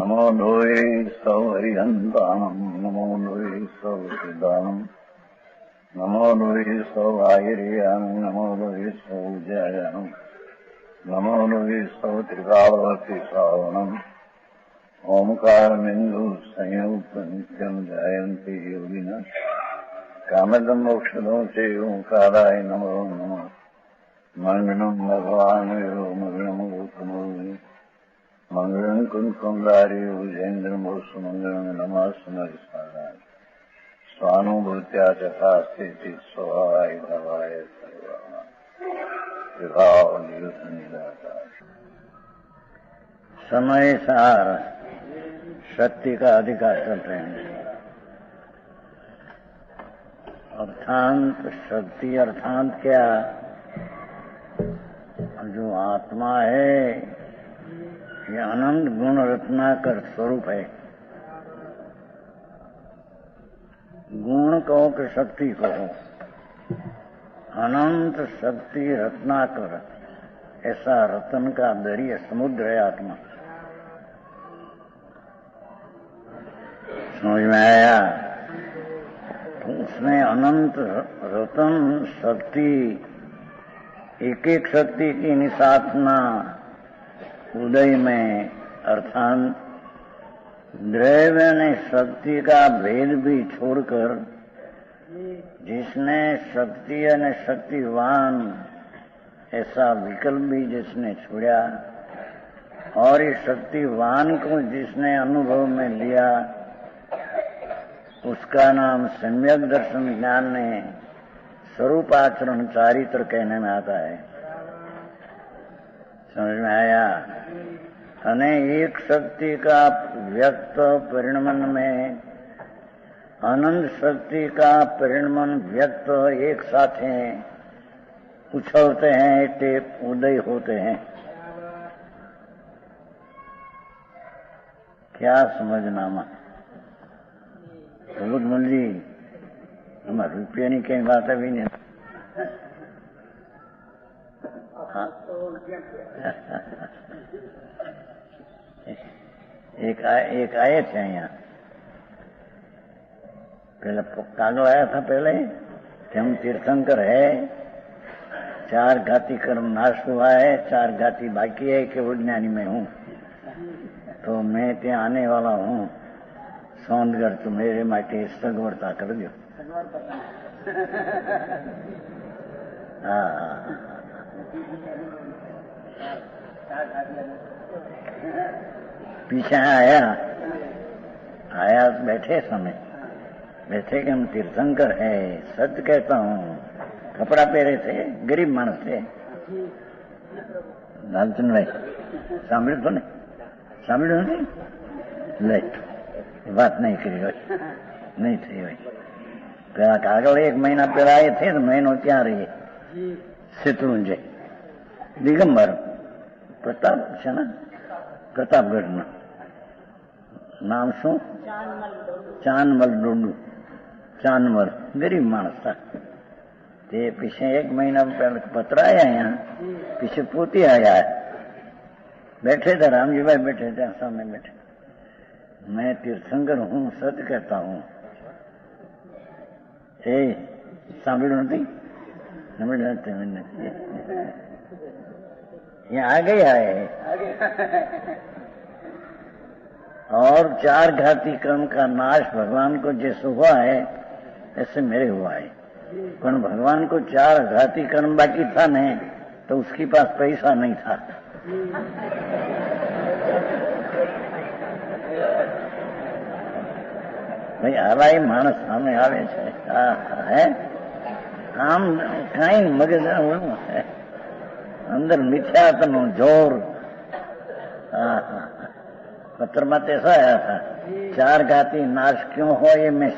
नमो लोये सौहरिहन्तानम् नमो लोये सौहृदानम् नमो लोये सौभागिर्यानम् नमो लोये सौजयानम् नमो लोये सौत्रिकावती श्रावणम् ओंकारमिन्दु संयुक्त नित्यम् जायन्ति योगिनः कामदम् मोक्षदम् च ओंकाराय नमो नमः मंगलम् भगवान् मंगलम् गौतमोनि मंगलम् कुंकुमधारी उजेन्द्रमोसु मंगलम् नमः सुनरिसाराय स्वानुभूत्या तथा स्थिति स्वभावाय भवाय समय सार शक्ति का अधिकार चल रहे हैं। अर्थांत शक्ति अर्थांत क्या? जो आत्मा है ये अनंत गुण रत्नाकर स्वरूप है। गुण कहो कि शक्ति कहो, अनंत शक्ति रत्नाकर ऐसा रतन का दरिया समुद्र है आत्मा। समझ में आया? तो उसमें अनंत रतन शक्ति, एक एक शक्ति की निसाधना उदय में अर्थात द्रव्य ने शक्ति का भेद भी छोड़कर जिसने शक्ति और शक्तिवान ऐसा विकल्प भी जिसने छोड़ा और इस शक्तिवान को जिसने अनुभव में लिया उसका नाम सम्यक दर्शन ज्ञान ने स्वरूपाचरण चारित्र कहने में आता है। समझ में आया? अने एक शक्ति का व्यक्त परिणमन में अनंत शक्ति का परिणमन व्यक्त एक साथ हैं, उछलते हैं, टेप उदय होते हैं। क्या समझना मा बहुत मुंजी हमारे रुपये नहीं कहीं बात अभी नहीं। हाँ। एक आए थे यहाँ पहले कागल आया था पहले कि हम तीर्थंकर है, 4 घाती कर्म नाश हुआ है, 4 घाती बाकी है कि विज्ञानी में हूँ, तो मैं ત્યાં आने वाला हूँ सोनगढ़, तो मेरे માટે સગવડતા कर दो। हाँ पीछे आया बैठे समय बैठे कि हम तीर्थंकर है, सच कहता हूँ। कपड़ा पहरे थे, गरीब मानस थे। लालचंद भाई સાંભળ્યું તો ને? સાંભળ્યું નથી? લે વાત नहीं કરી હોય, नहीं થઈ હોય। પેલા કાગળ 1 મહિના પહેલા આયે थे, तो મહિનો ત્યાં રહીએ શેત્રુંજય દિગંબર પ્રતાપ છે ને, પ્રતાપગઢ નામ શું? ચાનમલ ડોડू, चानमल गरीब मानस था। ते पीछे 1 महीना पहले पत्र आया यहाँ, पीछे पोती आया है। बैठे थे रामजी भाई, बैठे थे सामने बैठे। मैं तीर्थंकर हूँ, सच कहता हूँ। સાંભળ્યું નથી? यहाँ आ गई है। और 4 घाती कर्म का नाश भगवान को जैसे हुआ है ऐसे मेरे हुआ है। पर भगवान को 4 घाती कर्म बाकी था नहीं, तो उसके पास पैसा नहीं था। भाई हराई मानस सामने आवे है, आम कई मगज है अंदर मिथ्यात्व जोर। पत्र में ऐसा आया था, 4 घाती नाश क्यों हो ये मैं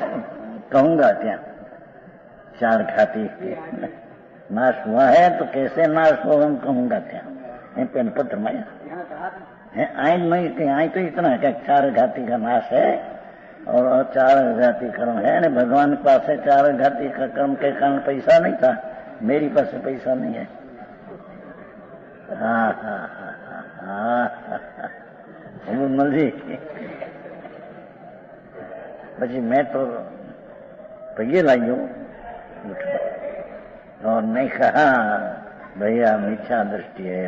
कहूंगा क्या। 4 घाती नाश हुआ है तो कैसे नाश हो हम कहूंगा क्या। पेन पत्र में आई नहीं थी, आई तो इतना है कि 4 घाती का नाश है और 4 घाती कर्म है। ने भगवान के पास 4 घाती का कर्म के कारण पैसा नहीं था, मेरी पास पैसा नहीं है। हाँ हाँ हाँ हाँ हाँ સમજી. પછી મેં તો પગે લાગ્યો और नहीं कहा भैया मिथ्या दृष्टि है.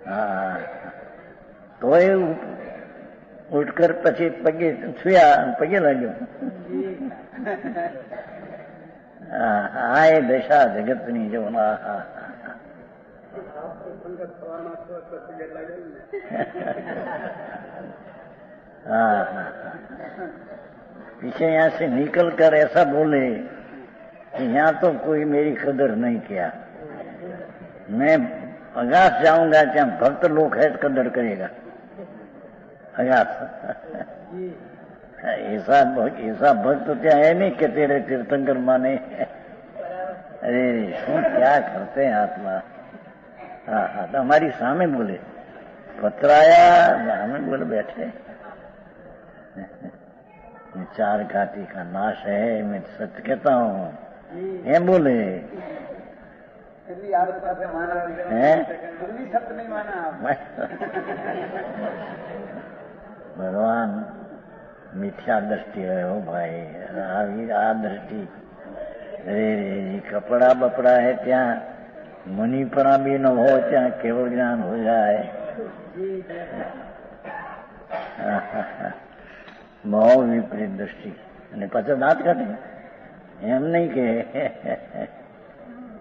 हाँ तो उठकर પછી પગે છુયા પગે લાગ્યો. આ એ દશા જગતની જો. पीछे यहाँ से निकल कर ऐसा बोले कि यहाँ तो कोई मेरी कदर नहीं किया. मैं अगास जाऊंगा क्या भक्त लोग है कदर करेगा. अगास ऐसा भक्त क्या है नहीं कि तेरे तीर्थंकर माने. अरे શું क्या करते हैं आत्मा. हाँ हाँ तो हमारी सामने बोले पथराया हमें बोले बैठे. चार घाटी का नाश है मैं सच कहता हूँ. ये बोले भगवान मिथ्या दृष्टि है हो भाई. आ दृष्टि अरे कपड़ा बपड़ा है त्या मुनिपना भी न हो त्या केवल ज्ञान हो जाए. બહુ વિપરીત દ્રષ્ટિ. અને પાછા દાંત કાઢે એમ નહીં કે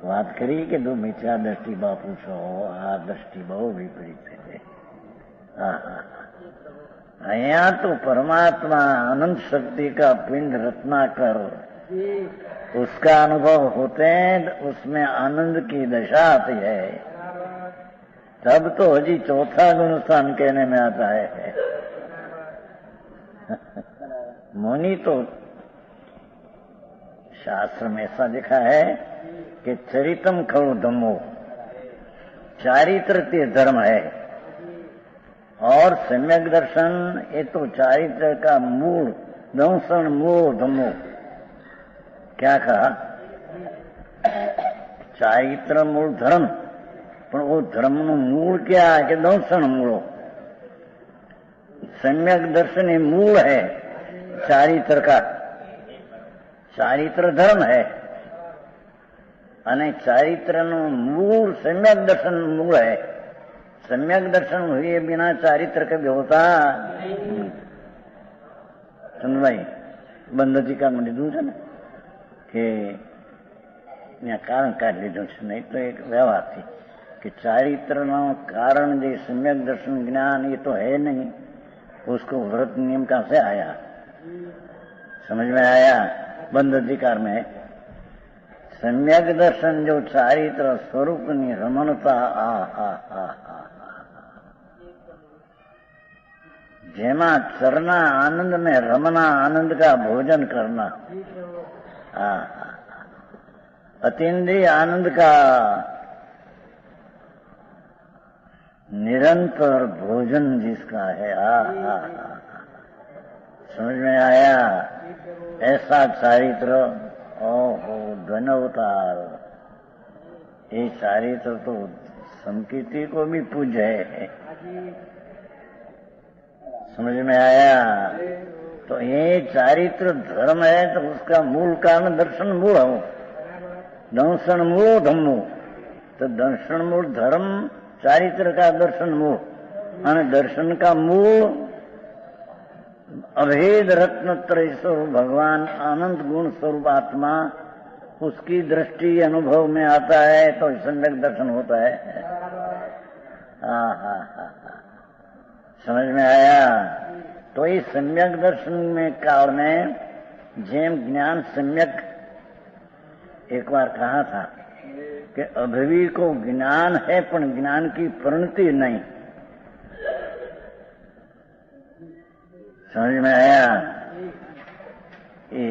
વાત કરી કે તું મિથ્યા દ્રષ્ટિ બાપુ છો. આ દ્રષ્ટિ બહુ વિપરીત છે. અહીંયા તો परमात्मा अनंत शक्ति का पिंड रत्नाकर उसका अनुभव होते हैं उसमें आनंद की दशा आती है. तब तो हजी चौथा गुण स्थान कहने में आता है. मुनि तो शास्त्र में ऐसा लिखा है कि चरितम खलु धम्मो चारित्र धर्म है और सम्यक दर्शन ये तो चारित्र का मूल दंशन मूल धम्मो. क्या कहा चारित्र मूल धर्म पर वो धर्म નું મૂળ क्या है कि दंशन मूलो. सम्यक दर्शन ये मूल है चारित्र का. चारित्र धर्म है અને ચારિત્રનું મૂળ सम्यक दर्शन मूल है. सम्यक दर्शन हुए बिना चारित्र कभी होता नहीं. सुन भाई બંધજીકા માં લીધું છે ને કે ત્યાં કારણ કાઢી લીધું છે. નહીં તો એક વ્યવહારથી कि चारित्र कारण जो सम्यक दर्शन ज्ञान ये तो है नहीं. उसको व्रत नियम कहां से आया. समझ में आया. बंध अधिकार में सम्यक दर्शन जो चारित्र स्वरूप ની રમણતા જેમાં चरना आनंद में रमना आनंद का भोजन करना अतीन्द्रिय आनंद का निरंतर भोजन जिसका है. समझ में आया. ऐसा चारित्र ओहो धन अवतार. ये चारित्र तो संकीर्ति को भी पूज्य है. समझ में आया. तो ये चारित्र धर्म है तो उसका मूल कारण दर्शन मूल हो. दंशन मूल धम्मो. तो दर्शन मूल धर्म चारित्र का दर्शन मूल और दर्शन का मूल अभेद रत्न त्रय स्वरूप भगवान अनंत गुण स्वरूप आत्मा उसकी दृष्टि अनुभव में आता है तो सम्यक दर्शन होता है. समझ में आया. तो इस सम्यक दर्शन में काल में जेम ज्ञान सम्यक एक बार कहा था कि अभवी को ज्ञान है पर ज्ञान की परिणति नहीं. समझ में आया. ये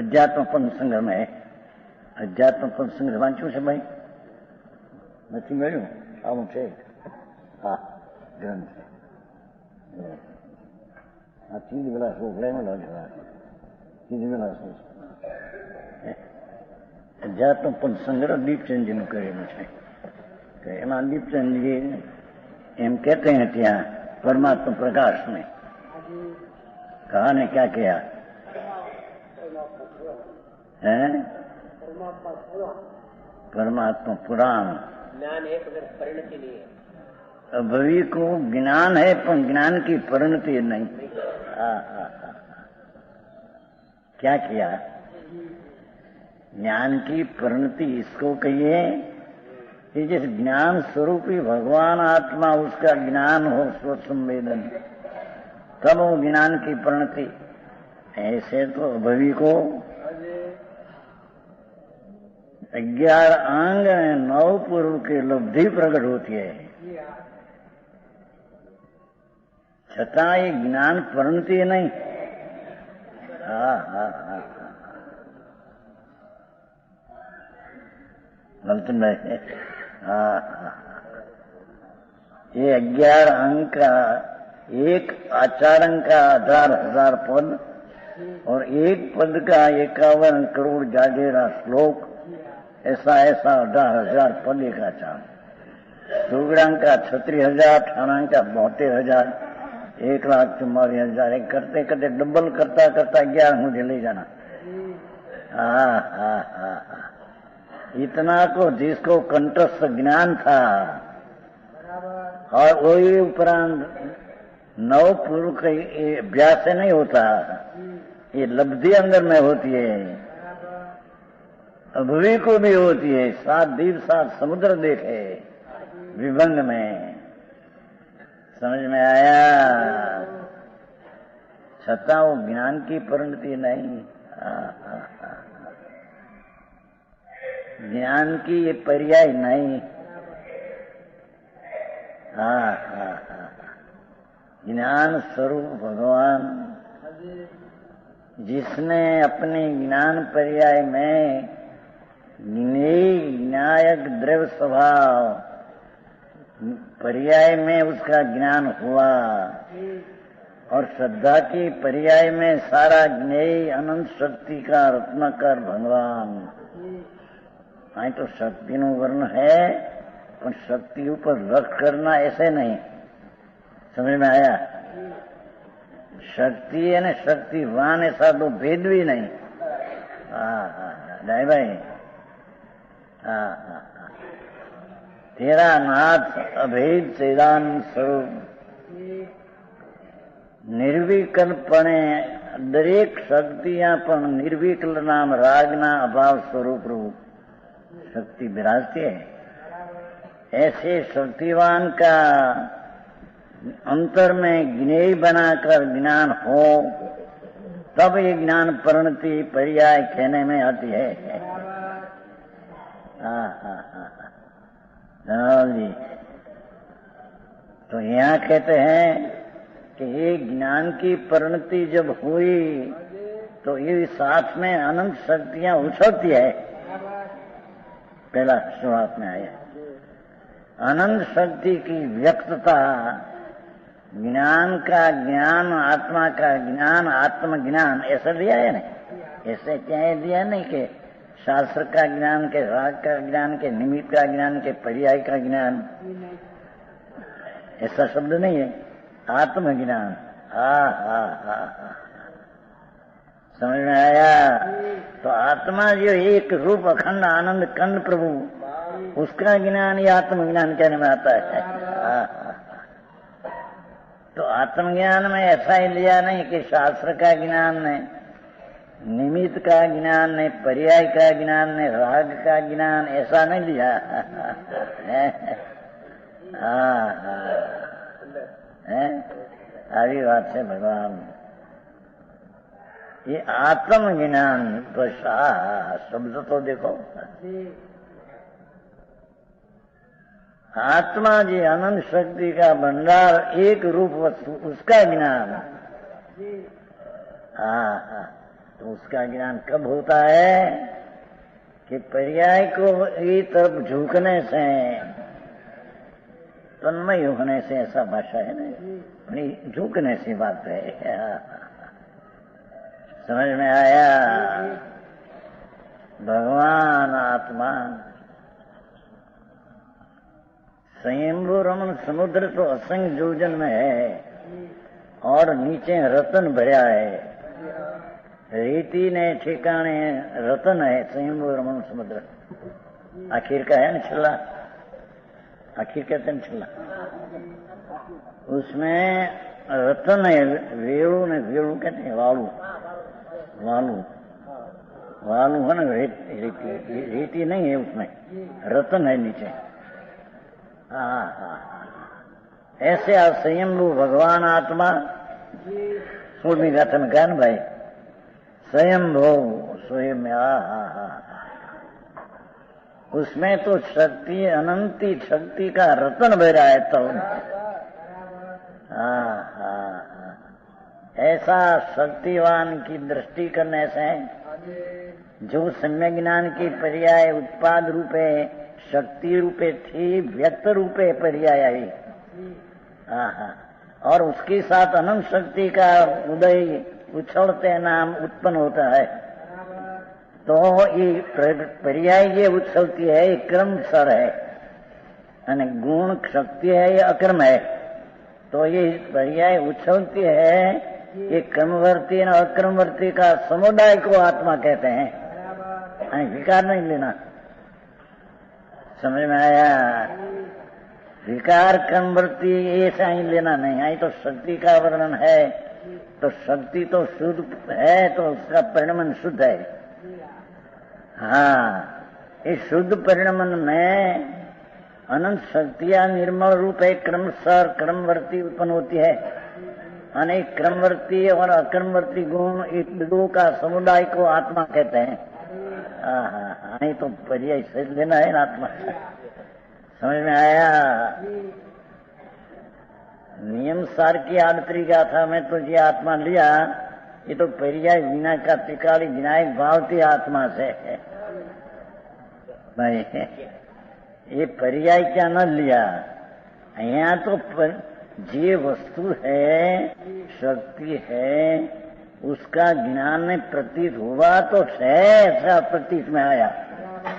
अध्यात्म पंथ संग्रह में अध्यात्म पंथ संग्रह वांचू से भाई નથી મળ્યું. આવું છે હા ગ્રંથ આ ચીજ વિલાસ મોકલાયેલો છે. ચીજ વિલાસ અધ્યાત્મ પંથ સંગ્રહ દીપચંદજી નું કરેલું છે. એમાં દીપચંદજી એમ કહેते हैं ત્યાં परमात्मा प्रकाश में। कहा ने क्या किया है? परमात्मा पुराण ज्ञान है मगर परिणति नहीं है। अभी को ज्ञान है पर ज्ञान की परिणति नहीं। क्या किया? ज्ञान की परिणति इसको कहिए कि जिस ज्ञान स्वरूपी भगवान आत्मा उसका ज्ञान हो स्वसंवेदन, तब वो ज्ञान की परिणति। ऐसे तो अभी को 11 अंग 9 पूर्व की लब्धि प्रकट होती है, छठा ये ज्ञान परिणति नहीं। गलत नहीं। ये 11 अंक का एक आचरण का 18,000 पद और एक पद का 51 करोड़ जागेरा श्लोक, ऐसा 18,000 पद एक आचरण। सुगड़ांक का 36,000, ठाणांक का 72,000, 1,44,000। करते करते डबल करता करता 11 मुझे ले जाना। इतना को जिसको कंठस्थ ज्ञान था और वही उपरांत 9 पूर्व के अभ्यास से नहीं होता, ये लब्धि अंदर में होती है, अभवी को भी होती है। 7 द्वीप 7 समुद्र देखे विभंग में, समझ में आया? छठा वो ज्ञान की परिणति नहीं। ज्ञान की ये पर्याय नहीं। ज्ञान स्वरूप भगवान, जिसने अपने ज्ञान पर्याय में न्यायक द्रव्य स्वभाव पर्याय में उसका ज्ञान हुआ, और श्रद्धा की पर्याय में सारा ज्ञेय अनंत शक्ति का रत्नाकर भगवान। आई तो शक्ति नो वर्ण है, पर शक्ति ऊपर रख करना ऐसे नहीं। समझ में आया? शक्ति है न शक्तिवान, ऐसा तो भेद भी नहीं। नहीं भाई। तेरा नाथ अभेद चेदान स्वरूप निर्विकल्पणे दरेक शक्तियां पण निर्विकल नाम रागना अभाव स्वरूप रूप शक्ति विराजती है। ऐसे शक्तिवान का अंतर में ज्ञेय बनाकर ज्ञान हो, तब ये ज्ञान परिणति पर्याय कहने में आती है। जी, तो यहाँ कहते हैं कि ये ज्ञान की परिणति जब हुई तो ये साथ में अनंत शक्तियां उछलती है। पहला शुरुआत में आया अनंत शक्ति की व्यक्तता, ज्ञान का ज्ञान, आत्मा का ज्ञान, आत्मज्ञान, ऐसा दिया है नहीं। ऐसे क्या दिया नहीं कि शास्त्र का ज्ञान, के राग का ज्ञान, के निमित्त का ज्ञान, के पर्याय का ज्ञान, ऐसा शब्द नहीं है। आत्मज्ञान। समझ में आया? तो आत्मा जो एक रूप अखंड आनंद कंद प्रभु, उसका ज्ञान ही आत्मज्ञान कहने में आता है। तो आत्मज्ञान में ऐसा ही लिया नहीं कि शास्त्र का ज्ञान ने, निमित्त का ज्ञान ने, पर्याय का ज्ञान ने, राग का ज्ञान, ऐसा नहीं लिया। सारी बात है भगवान। ये आत्मज्ञान तो शब्द तो देखो, आत्मा जी अनंत शक्ति का भंडार, एक रूप वस्तु, उसका ज्ञान। तो उसका ज्ञान कब होता है कि पर्याय को एक तरफ झुकने से, तन्मय होने से, ऐसा भाषा है ना, झुकने से बात है। समझ में आया? भगवान आत्मा स्वयंभू रमन समुद्र तो असंग जोजन में है और नीचे रतन भरा है। रेती ने ठिकाने रतन है। स्वयंभू रमन समुद्र आखिर का है ना छल्ला, आखिर कहते हैं छल्ला, उसमें रतन है। वेणु ने वेणु कहते हैं वालू, वालू वालू है ना, रेती नहीं है उसमें, रतन है नीचे। ऐसे आप स्वयंभू भगवान आत्मा 16वीं गाथा में कहा ना भाई, स्वयंभू स्वयं। उसमें तो शक्ति अनंती शक्ति का रतन भरा है। तो ऐसा शक्तिवान की दृष्टि करने से जो सम्यक ज्ञान की पर्याय उत्पाद रूपे शक्ति रूपे थी, व्यक्त रूपे पर्याय आई। और उसके साथ अनंत शक्ति का उदय उछलते नाम उत्पन्न होता है। तो ये पर्याय ये उछलती है, ये क्रमशर है, यानी गुण शक्ति है, ये अक्रम है। तो ये पर्याय उछलती है, ये क्रमवर्ती और अक्रमवर्ती का समुदाय को आत्मा कहते हैं। विकार नहीं लेना, समझ में आया? विकार क्रमवर्ती ऐसा ही लेना नहीं। आई तो शक्ति का वर्णन है, तो शक्ति तो शुद्ध है, तो उसका परिणमन शुद्ध है। इस शुद्ध परिणमन में अनंत शक्तियां निर्मल रूप है, क्रमशर क्रमवर्ती उत्पन्न होती है। अनेक क्रमवर्ती और अक्रमवर्ती गुण एक दो का समुदाय को आत्मा कहते हैं। नहीं तो पर्याय से लेना है ना आत्मा। समझ में आया? नियम सार की आदत्री गाथा में तो ये आत्मा लिया, ये तो पर्याय विना का त्रिकाली विनायक भावती आत्मा से है भाई। ये पर्याय क्या न लिया, यहाँ तो जे वस्तु है, शक्ति है, उसका ज्ञान में प्रतीत हुआ तो है, ऐसा प्रतीत में आया,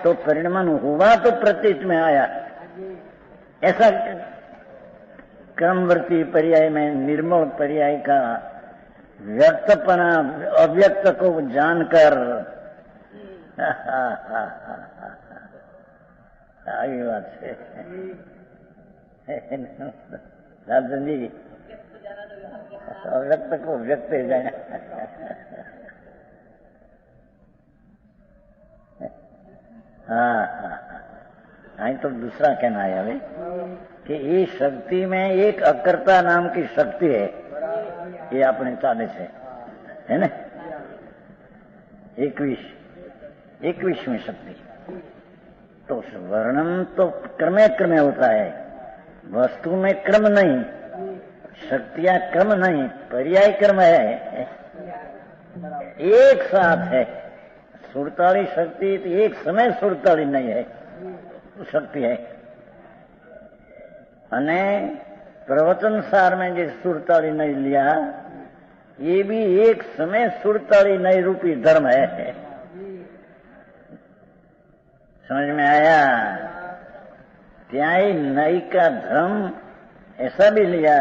तो परिणमन हुआ तो प्रतीत में आया। ऐसा क्रमवर्ती पर्याय में निर्मल पर्याय का व्यक्तपना अव्यक्त को जानकर आगे बात है राजन जी, अव्यक्त को व्यक्त हो जाए। तो दूसरा कहना है अभी कि ये शक्ति में एक अकर्ता नाम की शक्ति है, ये अपने चाले से है ना। 21वीं शक्ति तो वर्णन तो क्रमे क्रमे होता है, वस्तु में क्रम नहीं, शक्तियां क्रम नहीं, पर्याय क्रम है, एक साथ है। सुरताली शक्ति तो एक समय सुरताली नहीं है, शक्ति है। अने प्रवचन सार में जो सुरताली नहीं लिया, ये भी एक समय सुरताली नहीं रूपी धर्म है। समझ में आया? त्याई नई का धर्म ऐसा भी लिया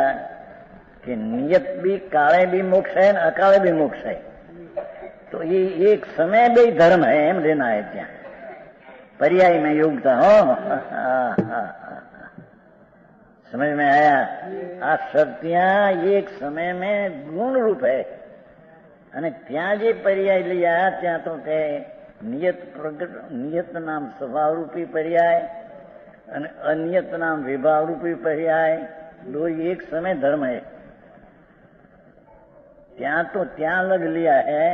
कि नियत भी काले भी मोक्ष है, अकाले भी मोक्ष है। तो ये एक समय भी धर्म है, एम लेना है। त्या पर्याय में योग्यता हो। समझ में आया? आ शक्तियां एक समय में गुण रूप है, અને ત્યાં જે પર્યાય लिया ત્યાં तो કે નિયત પ્રગટ નિયત નામ સ્વભાવ રૂપી પર્યાય અને અનિયત नाम विभाव रूपी पर्याय, दो एक समय धर्म है। ત્યાં तो ત્યાં लग लिया है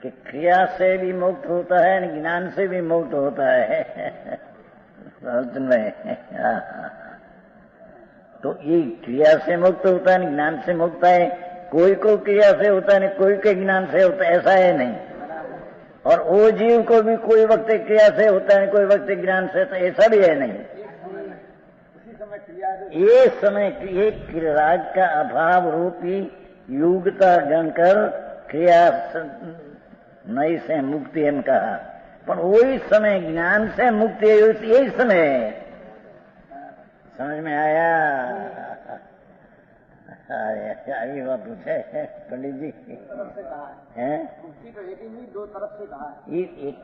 कि क्रिया से भी मुक्त होता है और ज्ञान से भी मुक्त होता है। तो ये क्रिया से मुक्त होता है, ज्ञान से मुक्त है। कोई को क्रिया से होता है, कोई के ज्ञान से होता है, ऐसा है नहीं। और वो जीव को भी कोई वक्त क्रिया से होता है, कोई वक्त ज्ञान से, तो ऐसा भी है नहीं। ये समय एक राग का अभाव रूपी योग्यता गणकर क्रिया नई से मुक्ति एम कहा, पर वही समय ज्ञान से मुक्ति यही समय है। समझ में आया? अभी वह पूछे पंडित जी हैं? दो तरफ से कहा एक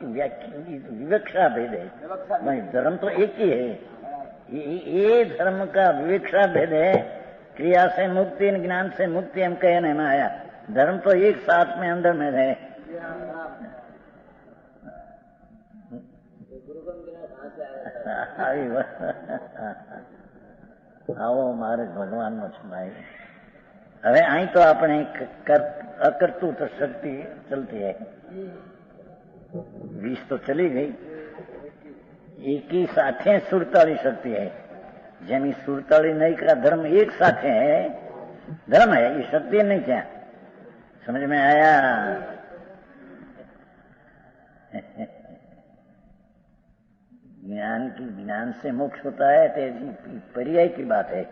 विवक्षा भेद है, नहीं धर्म तो एक ही है। ये धर्म का विवक्षा भेद है। क्रिया से मुक्ति, ज्ञान से मुक्ति हम कहने में आया। धर्म तो एक साथ में अंदर में है। આવો મારે ભગવાનનો છે ભાઈ। હવે અહીં તો આપણે અકર્તૃત્વ શક્તિ ચલતી है। 20 तो चली गई, एक ही साथे सुरताली शक्ति है। જેની सुरताली नहीं का धर्म एक साथे है, धर्म है, ये शक्ति नहीं क्या? समझ में आया? ज्ञान से मोक्ष होता है तो पर्याय की बात है।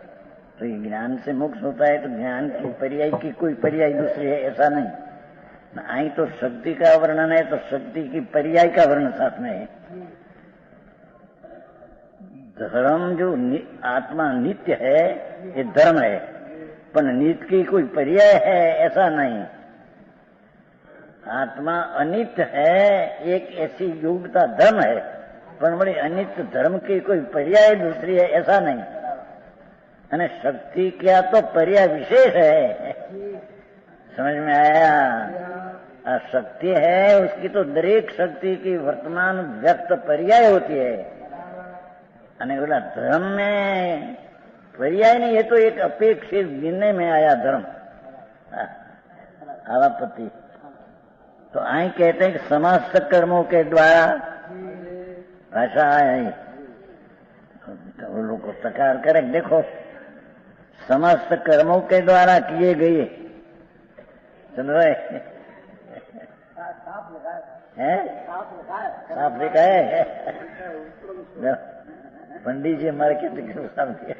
तो ये ज्ञान से मोक्ष होता है तो ज्ञान की पर्याय की कोई पर्याय दूसरी है ऐसा नहीं। आई तो शक्ति का वर्णन है तो शक्ति की पर्याय का वर्णन साथ में है। धर्म जो आत्मा नित्य है ये धर्म है, पर नित्य की कोई पर्याय है ऐसा नहीं। आत्मा अनित्य है, एक ऐसी योग्यता धर्म है, पर बड़ी अनित्य धर्म की कोई पर्याय दूसरी है ऐसा नहीं। અને शक्ति क्या तो पर्याय विशेष है। समझ में आया? शक्ति है उसकी तो दरेक शक्ति की वर्तमान व्यक्त पर्याय होती है। અને बोला धर्म में पर्याय नहीं, ये तो एक अपेक्षित गिनने में आया धर्म। आवापति तो आई कहते हैं कि समस्त कर्मों के द्वारा भाषा है। तो वो लोग को तकार करे, देखो समस्त कर्मों के द्वारा किए गए। सुन रहे हैं? साफ लिखा है। पंडित जी हमारे कहते समझिए,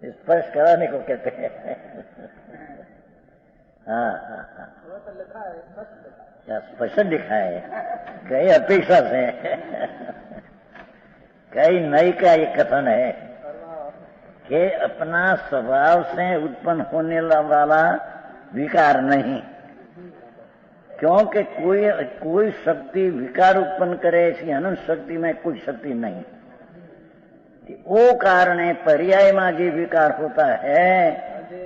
स्पर्श कराने को कहते हैं। हाँ हाँ हाँ, स्पष्ट लिखा है। कई अपेक्षा से, कई नई का ये कथन है कि अपना स्वभाव से उत्पन्न होने वाला विकार नहीं, क्योंकि कोई शक्ति विकार उत्पन्न करे ऐसी अनंत शक्ति में कोई शक्ति नहीं। वो कारण है पर्याय में जो विकार होता है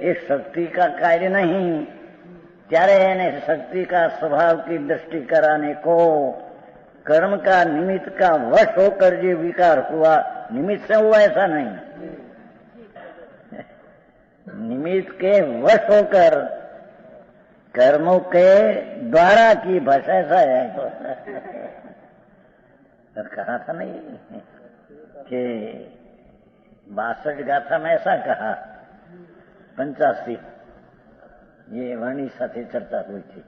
ये शक्ति का कार्य नहीं। ત્યારે એને शक्ति का स्वभाव की दृष्टि कराने को कर्म का निमित्त का वश होकर जो विकार हुआ निमित्त से हुआ ऐसा नहीं, निमित्त के वश होकर कर्मों के द्वारा की भाषा ऐसा है। तो कहा था नहीं कि 62 गाथा में ऐसा कहा, 85 ये वाणी साथी चर्चा हुई थी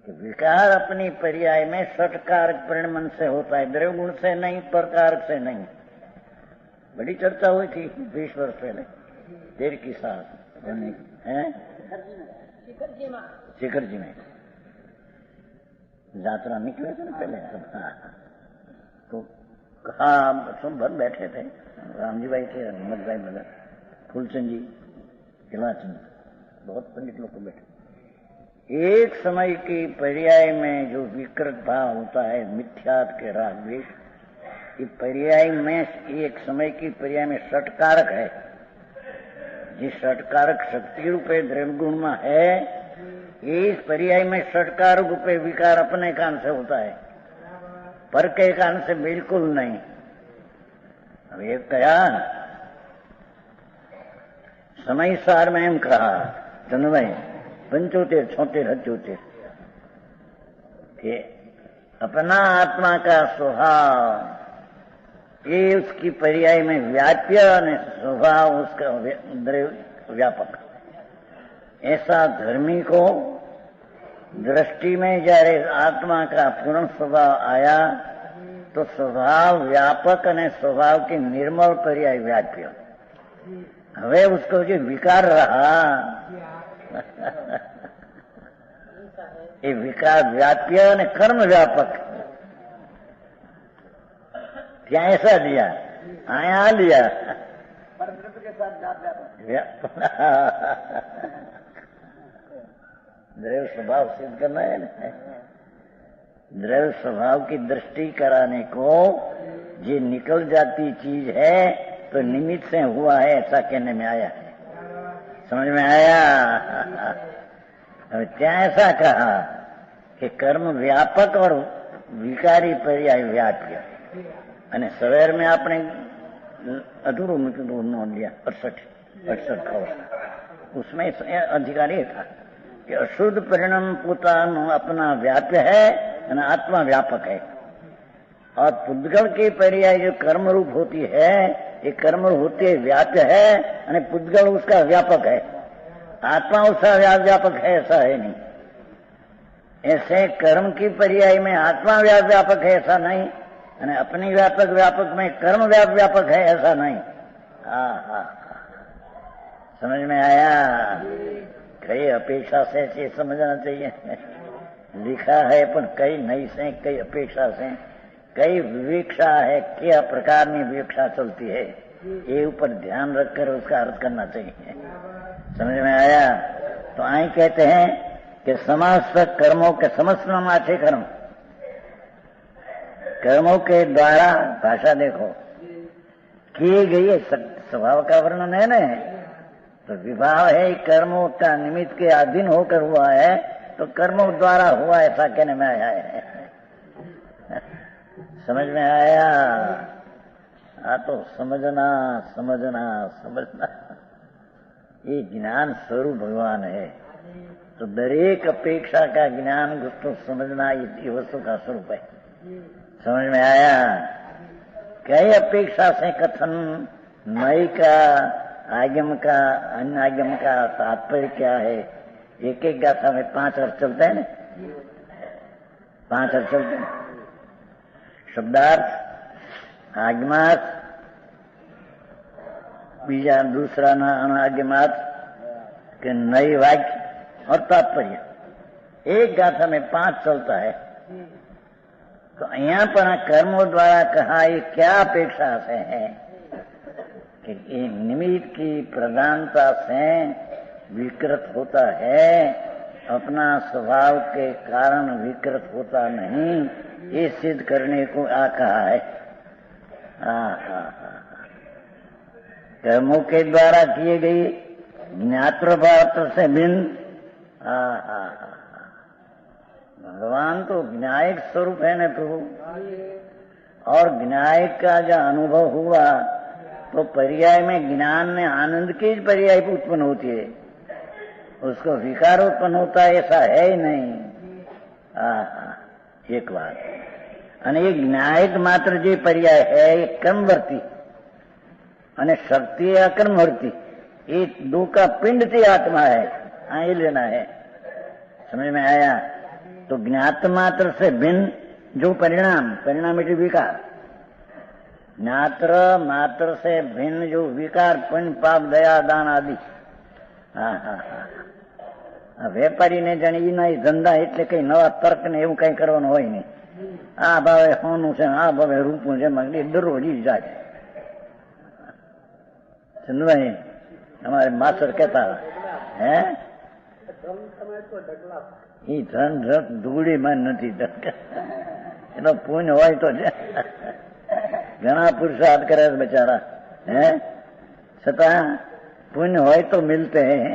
कि विकार अपनी पर्याय में षटकारक परिणमन से होता है, द्रव्य गुण से नहीं, परकारक से नहीं। बड़ी चर्चा हुई थी 20 वर्ष पहले देर की साथ है शिखर जी में यात्रा निकले थे ना पहले। तो कहा सब भर बैठे थे, रामजी भाई थे, हिम्मत भाई मदर, फूलचंद जी, किलाचंद, बहुत पंडित लोग को बैठे। एक समय की पर्याय में जो विकृत भाव होता है मिथ्यात के राग द्वेष, ये पर्याय में एक समय की पर्याय में षटकारक है। जिस षटकारक शक्ति रूपे द्रव्य गुण में है, इस पर्याय में षटकारक रूपे विकार अपने कारण से होता है, पर के कारण से बिल्कुल नहीं। अब ये कहा समय सार में एम कहा चंद्रभाई 75, 76, 78 कि अपना आत्मा का स्वभाव ये उसकी पर्याय में व्याप्य और स्वभाव उसका व्यापक। ऐसा धर्मी को दृष्टि में जયારે आत्मा का पूर्ण स्वभाव आया तो स्वभाव व्यापक और स्वभाव की निर्मल पर्याय व्याप्य। હવે उसको जो विकार रहा ये विकार व्याप्य और कर्म व्यापक क्या ऐसा दिया आया लिया पर द्रव्य के साथ जात द्रव्य स्वभाव सिद्ध करना है ना। द्रव्य स्वभाव की दृष्टि कराने को ये निकल जाती चीज है तो निमित्त से हुआ है ऐसा कहने में आया है। समझ में आया? क्या ऐसा कहा कि कर्म व्यापक और विकारी पर्याय व्याप्य અને સવેર में આપણે अधूरो नो लिया 68 का उसमें अधिकार ये था कि अशुद्ध परिणाम પોતાનો अपना व्याप्य है और आत्मा व्यापक है और पुद्गल की पर्याय जो कर्म रूप होती है ये कर्म होती है व्याप्य है और पुद्गल उसका व्यापक है। आत्मा उसका व्यापक है ऐसा है नहीं। ऐसे कर्म की पर्याय में आत्मा व्यापक है ऐसा नहीं और अपनी व्यापक में कर्म व्यापक है ऐसा नहीं। हाँ समझ में आया? कई अपेक्षा से ये समझना चाहिए। लिखा है पर कई नहीं से कई अपेक्षा से कई विवेक्षा है क्या प्रकार की विवेक्षा चलती है ये ऊपर ध्यान रखकर उसका अर्थ करना चाहिए। समझ में आया? तो आई कहते हैं कि समस्त कर्मों के समस्त नामाचे कर्मों के द्वारा भाषा देखो किए गई स्वभाव का वर्णन है ना। तो विवाह है कर्मों का निमित्त के अधीन होकर हुआ है तो कर्मों द्वारा हुआ ऐसा कहने में आया है। समझ में आया? तो समझना ये ज्ञान स्वरूप भगवान है। तो दरेक अपेक्षा का ज्ञान तो समझना ये वस्तु का स्वरूप है। समझ में आया? कई अपेक्षा से कथन नई का आगम का अन्य आगम का तात्पर्य क्या है। एक एक गाथा में 5 अर्थ चलते हैं ना। 5 अर्थ चलते हैं शब्दार्थ आगमार्थ बीजा दूसरा ना अनागमार्थ के नई वाक्य और तात्पर्य एक गाथा में 5 चलता है। तो यहाँ पर कर्मों द्वारा कहा ये क्या अपेक्षा से है कि निमित्त की प्रधानता से विकृत होता है अपना स्वभाव के कारण विकृत होता नहीं ये सिद्ध करने को आ कहा है। कर्मों के द्वारा किए गई ज्ञातृपात्र से भिन्न भगवान तो ज्ञायक स्वरूप है न प्रभु। और ज्ञायक का जो अनुभव हुआ तो पर्याय में ज्ञान में आनंद की पर्याय उत्पन्न होती है उसको विकार उत्पन्न होता है ऐसा है ही नहीं। एक बात અને એ જ્ઞાયક માત્ર જે પર્યાય है ये कर्मवर्ती અને शक्ति अकर्मवर्ती ये दो का पिंड से आत्मा है। ये लेना है। समझ में आया? तो ज्ञात मात्र से भिन्न जो परिणाम इति विकार ज्ञात्र मात्र से भिन्न जो विकार पुण्य पाप दया दान आदि। વેપારી ને જાણે એના ધંધા એટલે કઈ નવા તર્ક ને એવું કઈ કરવાનું હોય નહીં। આ ભાવે સોનું છે આ ભાવે રૂપું છે દરરોજ ઈ જાય। ચંદુભાઈ અમારે માસ્ટર કહેતા હે ઈ ધન ધૂળી માં નથી એનો પુણ્ય હોય તો ઘણા પુરુષાર્થ કરે બેચારા હે છતાં पुण्य हो तो मिलते हैं।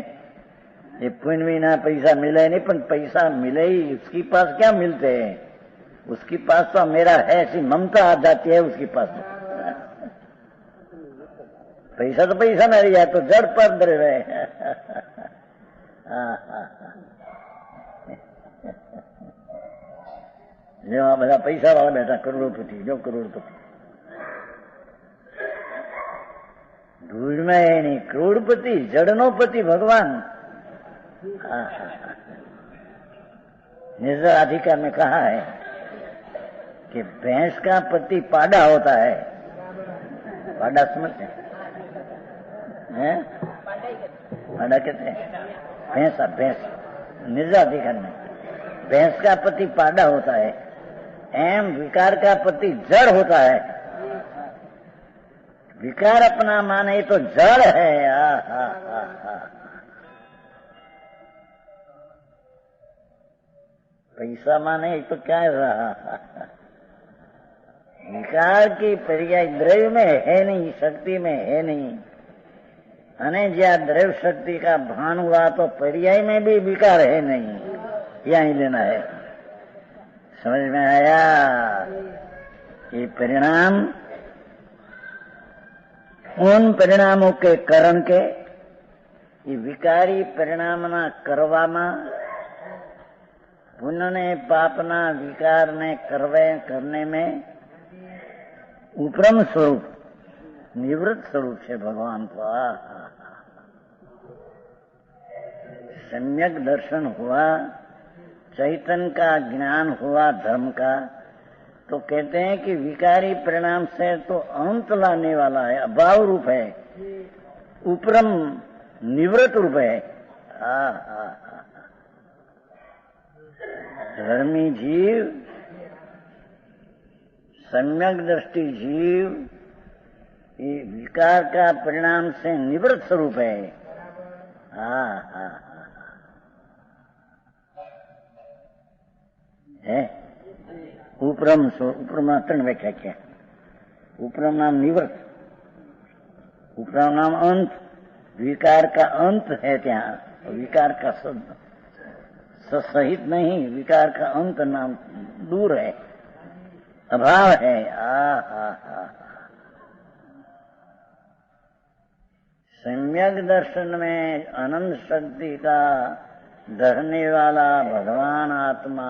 ये पुण्य बिना पैसा मिले नहीं पर पैसा मिले ही उसके पास क्या मिलते हैं। उसके पास तो मेरा है ऐसी ममता आ जाती है उसके पास तो। पैसा तो पैसा नहीं जाए तो जड़ पर दे रहे। जो બધા पैसा वाला बैठा करोड़पति जो करोड़पति धूल में है नहीं करोड़पति जड़नो पति भगवान। निज अधिकार में कहा है कि भैंस का पति पाड़ा होता है। पाड़ा समझते हैं? पाड़ा कहते हैं भैंस निज अधिकार में भैंस का पति पाड़ा होता है। एम विकार का पति जड़ होता है। विकार अपना माने तो जड़ है। पैसा माने तो क्या रहा? विकार की पर्याय द्रव्य में है नहीं, शक्ति में है नहीं। अने ज्या द्रव्य शक्ति का भान हुआ तो पर्याय में भी विकार है नहीं, यही लेना है। समझ में आया? ये परिणाम उन परिणामों के कारण के ये विकारी परिणामना करवामा पुण्य ने पापना विकार ने करने में उपरम स्वरूप निवृत्त स्वरूप से भगवान को सम्यक दर्शन हुआ, चैतन्य का ज्ञान हुआ धर्म का, तो कहते हैं कि विकारी परिणाम से तो अंत लाने वाला है, अभाव रूप है, उपरम निवृत्त रूप है। धर्मी जीव, सम्यक दृष्टि जीव ये विकार का परिणाम से निवृत्त स्वरूप है। है उपरम त्रण व्याख्या क्या? उपरम नाम निवृत्त, उपरम नाम अंत, विकार का अंत है ત્યાં, विकार का सहित नहीं, विकार का अंत नाम दूर है, अभाव है। सम्यक दर्शन में अनंत शक्ति का धरने वाला भगवान आत्मा,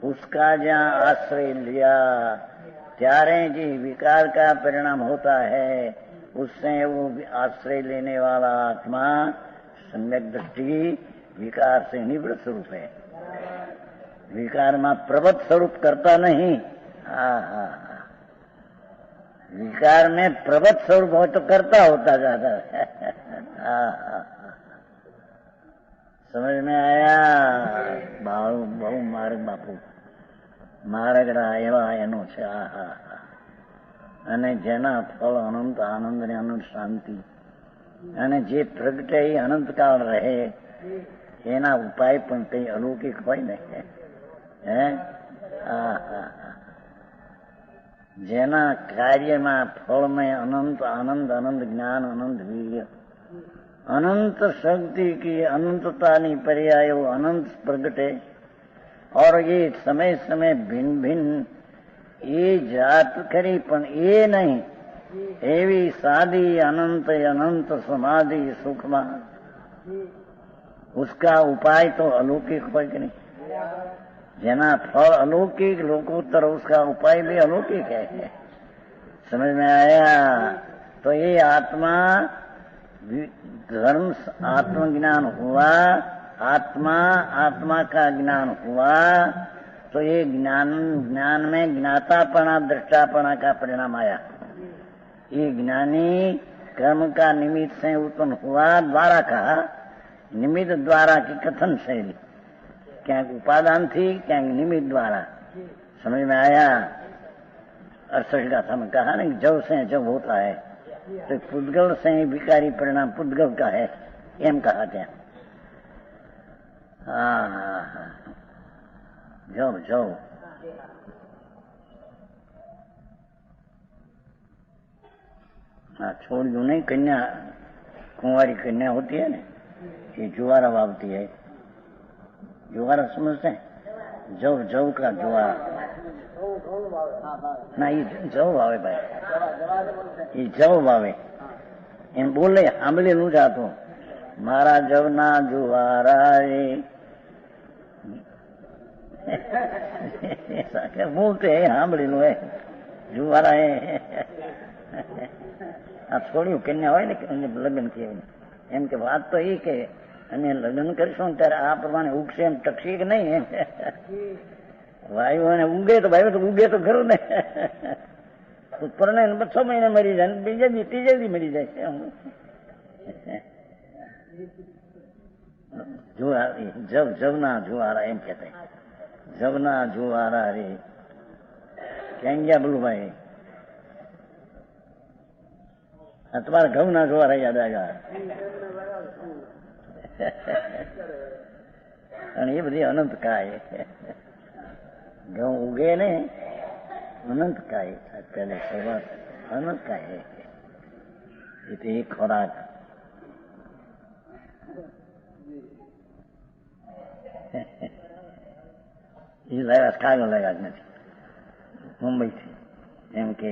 उसका जहाँ आश्रय लिया त्यारे जी विकार का परिणाम होता है, उससे वो आश्रय लेने वाला आत्मा सम्यक दृष्टि विकार से निवृत्त स्वरूप है। विकार में प्रबत स्वरूप करता नहीं। विकार में प्रबत स्वरूप हो तो करता होता ज्यादा। समझ में आया? बहु मार्ग बापू માર્ગડા એવા એનો છે। અને જેના ફળ અનંત આનંદ ને અનંત શાંતિ, અને જે પ્રગટે એ અનંતકાળ રહે, એના ઉપાય પણ કઈ અલૌકિક હોય ને। હે જેના કાર્યમાં ફળમાં અનંત આનંદ, અનંત જ્ઞાન, અનંત વીર્ય, अनंत शक्ति की अनंतता पर्यायो अनंत प्रगटे, और ये समय समय भिन्न भिन्न ये जात खरी पण ये नहीं, एवी सादी अनंत अनंत समाधि सुखमा, उसका उपाय तो अलौकिक हो कि नहीं? जना फल अलौकिक लोकोत्तर, उसका उपाय भी अलौकिक है। समझ में आया? तो ये आत्मा धर्म आत्मज्ञान हुआ, आत्मा का ज्ञान हुआ, तो ये ज्ञान में ज्ञातापना दृष्टापना का परिणाम आया। ये ज्ञानी कर्म का निमित्त से उत्पन्न हुआ, द्वारा का निमित्त द्वारा की कथन शैली, क्या उपादान थी, क्या निमित्त द्वारा। समझ में आया? 68 गाथा में कहा ना, जब से जब होता है तो पुद्गल से विकारी परिणाम पुद्गल का है, एम कहा था। जो छोड़ियों नहीं, कन्या कुंवारी कन्या होती है ना, ये जुआरा वावती है। जुआरा समझते हैं? जव का जुआरा ना, ये जव वावे भाई, ये जव वावे एम बोले સાંભળી નું જાતો, મારા જવના જુવારા રે બોલते है, સાંભળી નું है जुआरा है। આ છોડ્યું કન્યા હોય ને લગ્ન કે એમ કે વાત તો એ કે અને લગ્ન કરીશું ત્યારે આ પ્રમાણે ઉગશે એમ ટકશે કે નહીં? વાયુ અને ઉગે તો ભાઈ તો ઉગે તો ખરું ને, પરણે 6 મહિને મરી જાય, બીજા દી ત્રીજા દી મરી જાય છે। જવના જુવારા એમ કહેતા, જવના જુવારા રે ક્યાં ગયા બોલું ભાઈ? तुम्हारा घઉં ના જોવા યાદ આવ્યા અને એ બધી અનંત કાય ઘઉં ઉગે ને અનંત કાય પહેલે શરૂઆત અનંત કાય એટલે એ ખોરાક એ લાવ્યા કાગળ લાવ્યા જ નથી મુંબઈથી એમ કે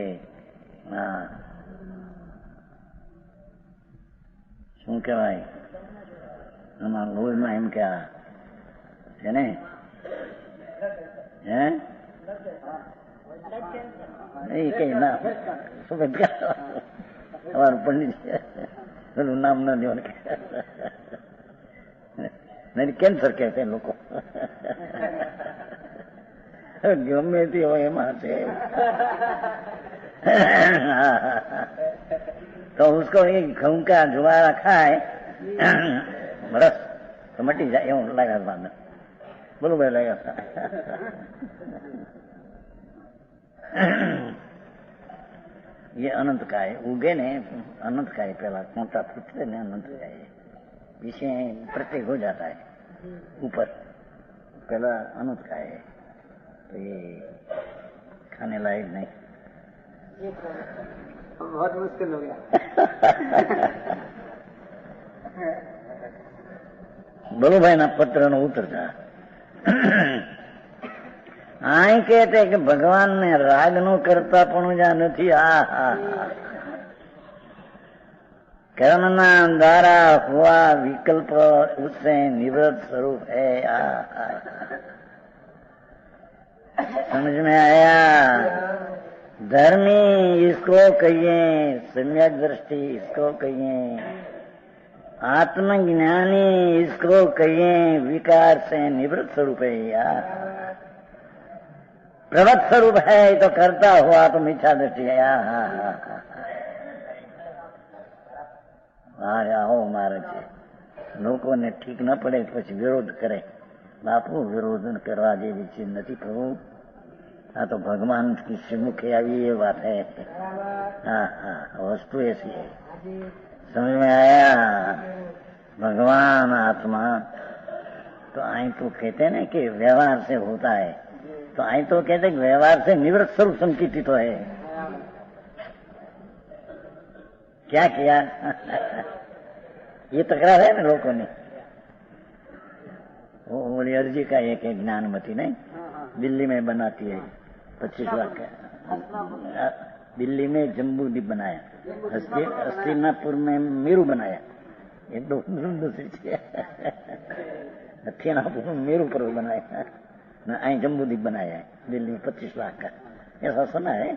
શું કહેવાય આમાં લોહીમાં એમ કે આ છે ને હે એ કઈ ના શું અમારું પંડિત પેલું નામ ના દેવાનું કેન્સર કે છે લોકો ગમે તે હોય એમાં છે तो उसको ये घऊं का जुवारा खाए रस तो मटी जाए यूं लगा बाद में बोलो भाई लगा ये अनंत काय उगे ने अनंत काय पहला मोटा फूटते ने अनंत काय पीछे प्रत्येक हो जाता है ऊपर पहला अनंत काय है तो ये खाने लायक नहीं बहुत मुश्किल हो गया बोलो भाई ना पत्र नो उतरता आए कहते कि भगवान ने राग नो करता पण जा नहीं कर्म ना द्वारा हुआ विकल्प उससे निवृत्त स्वरूप है समझ में आया धर्मी इसको कहिए सम्यक दृष्टि इसको कहिए आत्मज्ञानी इसको कहिए विकार से निवृत्त स्वरूप है प्रवृत्त स्वरूप है तो करता हुआ तो मिथ्या दृष्टि है आओ महाराज लोगों ने ठीक न पड़े પછી વિરોધ કરે બાપુ વિરોધ કરવા જેવી ચીજ નથી પ્રભુ हाँ तो भगवान की श्रीमुखी आई ये बात है हाँ हाँ वस्तु ऐसी है समझ में आया भगवान आत्मा तो आई तो कहते हैं ना कि व्यवहार से होता है तो आई तो कहते हैं व्यवहार से निवृत्त स्वरूप संकीर्तित तो है क्या किया ये तकरार है ना लोगों ने वो बोली अर्जी का एक ज्ञानमती नहीं दिल्ली में बनाती है 25 लाख का दिल्ली में जम्बू द्वीप बनाया हस्तिनापुर में मेरू बनाया ये दो दूसरी चीज हस्तिनापुर में मेरू पर्वत बनाया न आई जम्बू द्वीप बनाया है दिल्ली में 25 लाख का ऐसा सुना है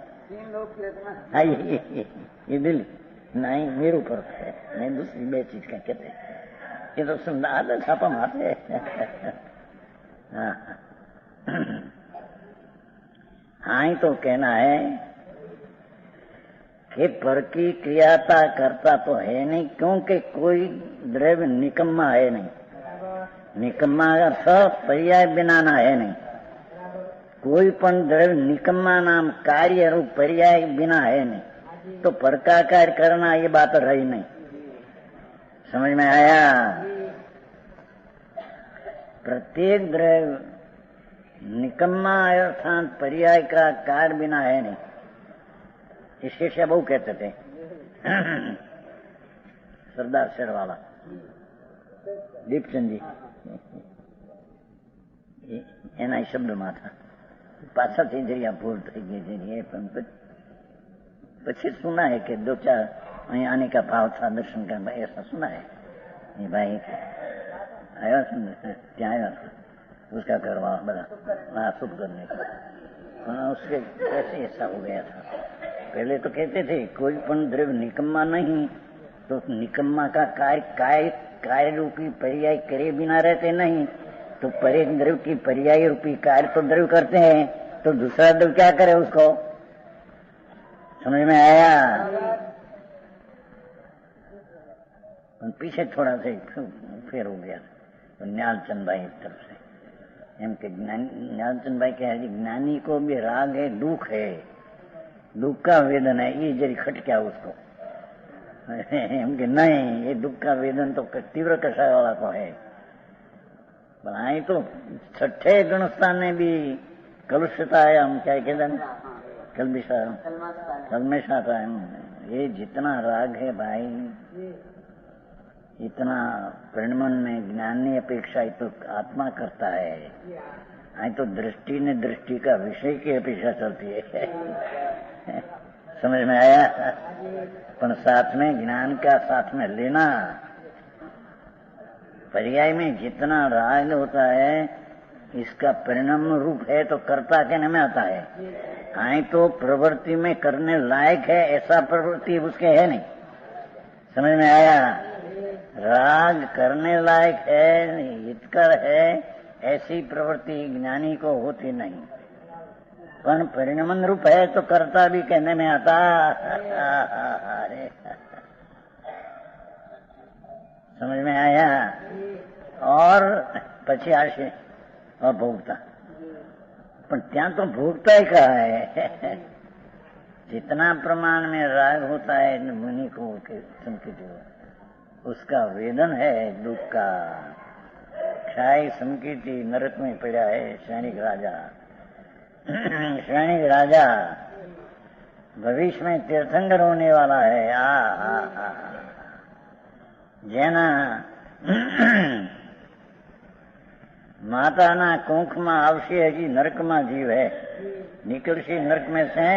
हाँ ये दिल्ली नहीं मेरू पर्वत है नहीं दूसरी बे चीज का कहते ये तो सुनना आता छापा मारते हाँ आई तो कहना है कि पर की क्रियाता करता तो है नहीं क्योंकि कोई द्रव्य निकम्मा है नहीं निकम्मा सब पर्याय बिना ना है नहीं कोई पण द्रव्य निकम्मा नाम कार्य रूप पर्याय बिना है नहीं तो पर का कार्य करना ये बात रही नहीं समझ में आया प्रत्येक द्रव्य निकम्मा अर्थात पर्याय का कार्य बिना है नहीं इसके से बहु कहते थे सरदार शेरवाला दीपचंद जी एना शब्द में था पाछा थी जरिया भूल थी गई પછી सुना है कि 2-4 અહીં आने का भाव था दर्शन का भाई ऐसा सुना है ये भाई आया क्या आया था उसका करवा बड़ा हाँ शुभ करने का हाँ उसके कैसे ऐसा हो गया था पहले तो कहते थे कोई पण द्रव्य निकम्मा नहीं तो निकम्मा का कार्य रूपी पर्याय करे बिना रहते नहीं तो परे द्रव्य की पर्याय रूपी कार्य तो द्रव्य करते हैं तो दूसरा द्रव्य क्या करे उसको समझ में आया पीछे थोड़ा सा फेर हो गया तो न्यालचंद भाई तरफ से एम के न्यालचंद भाई कहे ज्ञानी को भी राग है दुख का वेदन है ये जरी खटक्या उसको कि नहीं, ये दुख का वेदन तो तीव्र कषाय वाला को है। बनाई तो छठे गुण स्थान में भी कलुषितायाम, क्या कहते हैं, कलमेशातायाम। ये जितना राग है भाई, इतना परिणमन में ज्ञानी अपेक्षा तो आत्मा करता है। आई तो दृष्टि ने दृष्टि का विषय की अपेक्षा चलती है। समझ में आया? पर साथ में ज्ञान का साथ में लेना, पर्याय में जितना राग होता है इसका परिणाम रूप है तो कर्ता कहने में आता है। आई तो प्रवृत्ति में करने लायक है, ऐसा प्रवृत्ति उसके है नहीं। समझ में आया? राग करने लायक है, हितकर है, ऐसी प्रवृत्ति ज्ञानी को होती नहीं। पर परिणमन रूप है तो कर्ता भी कहने में आता। समझ में आया? और પછી આવશે भोगता, पर ત્યાં तो भोगता ही कहा है। जितना प्रमाण में राग होता है मुनि को संकीर्ति, उसका वेदन है दुख का। क्षय संकीर्ति नरक में पड़ा है सैनिक राजा। सैनिक राजा भविष्य में तीर्थंकर होने वाला है। જેના માતાના કુંખમાં આવશે હજી નરકમાં જીવ હે, નીકળશે નરક में से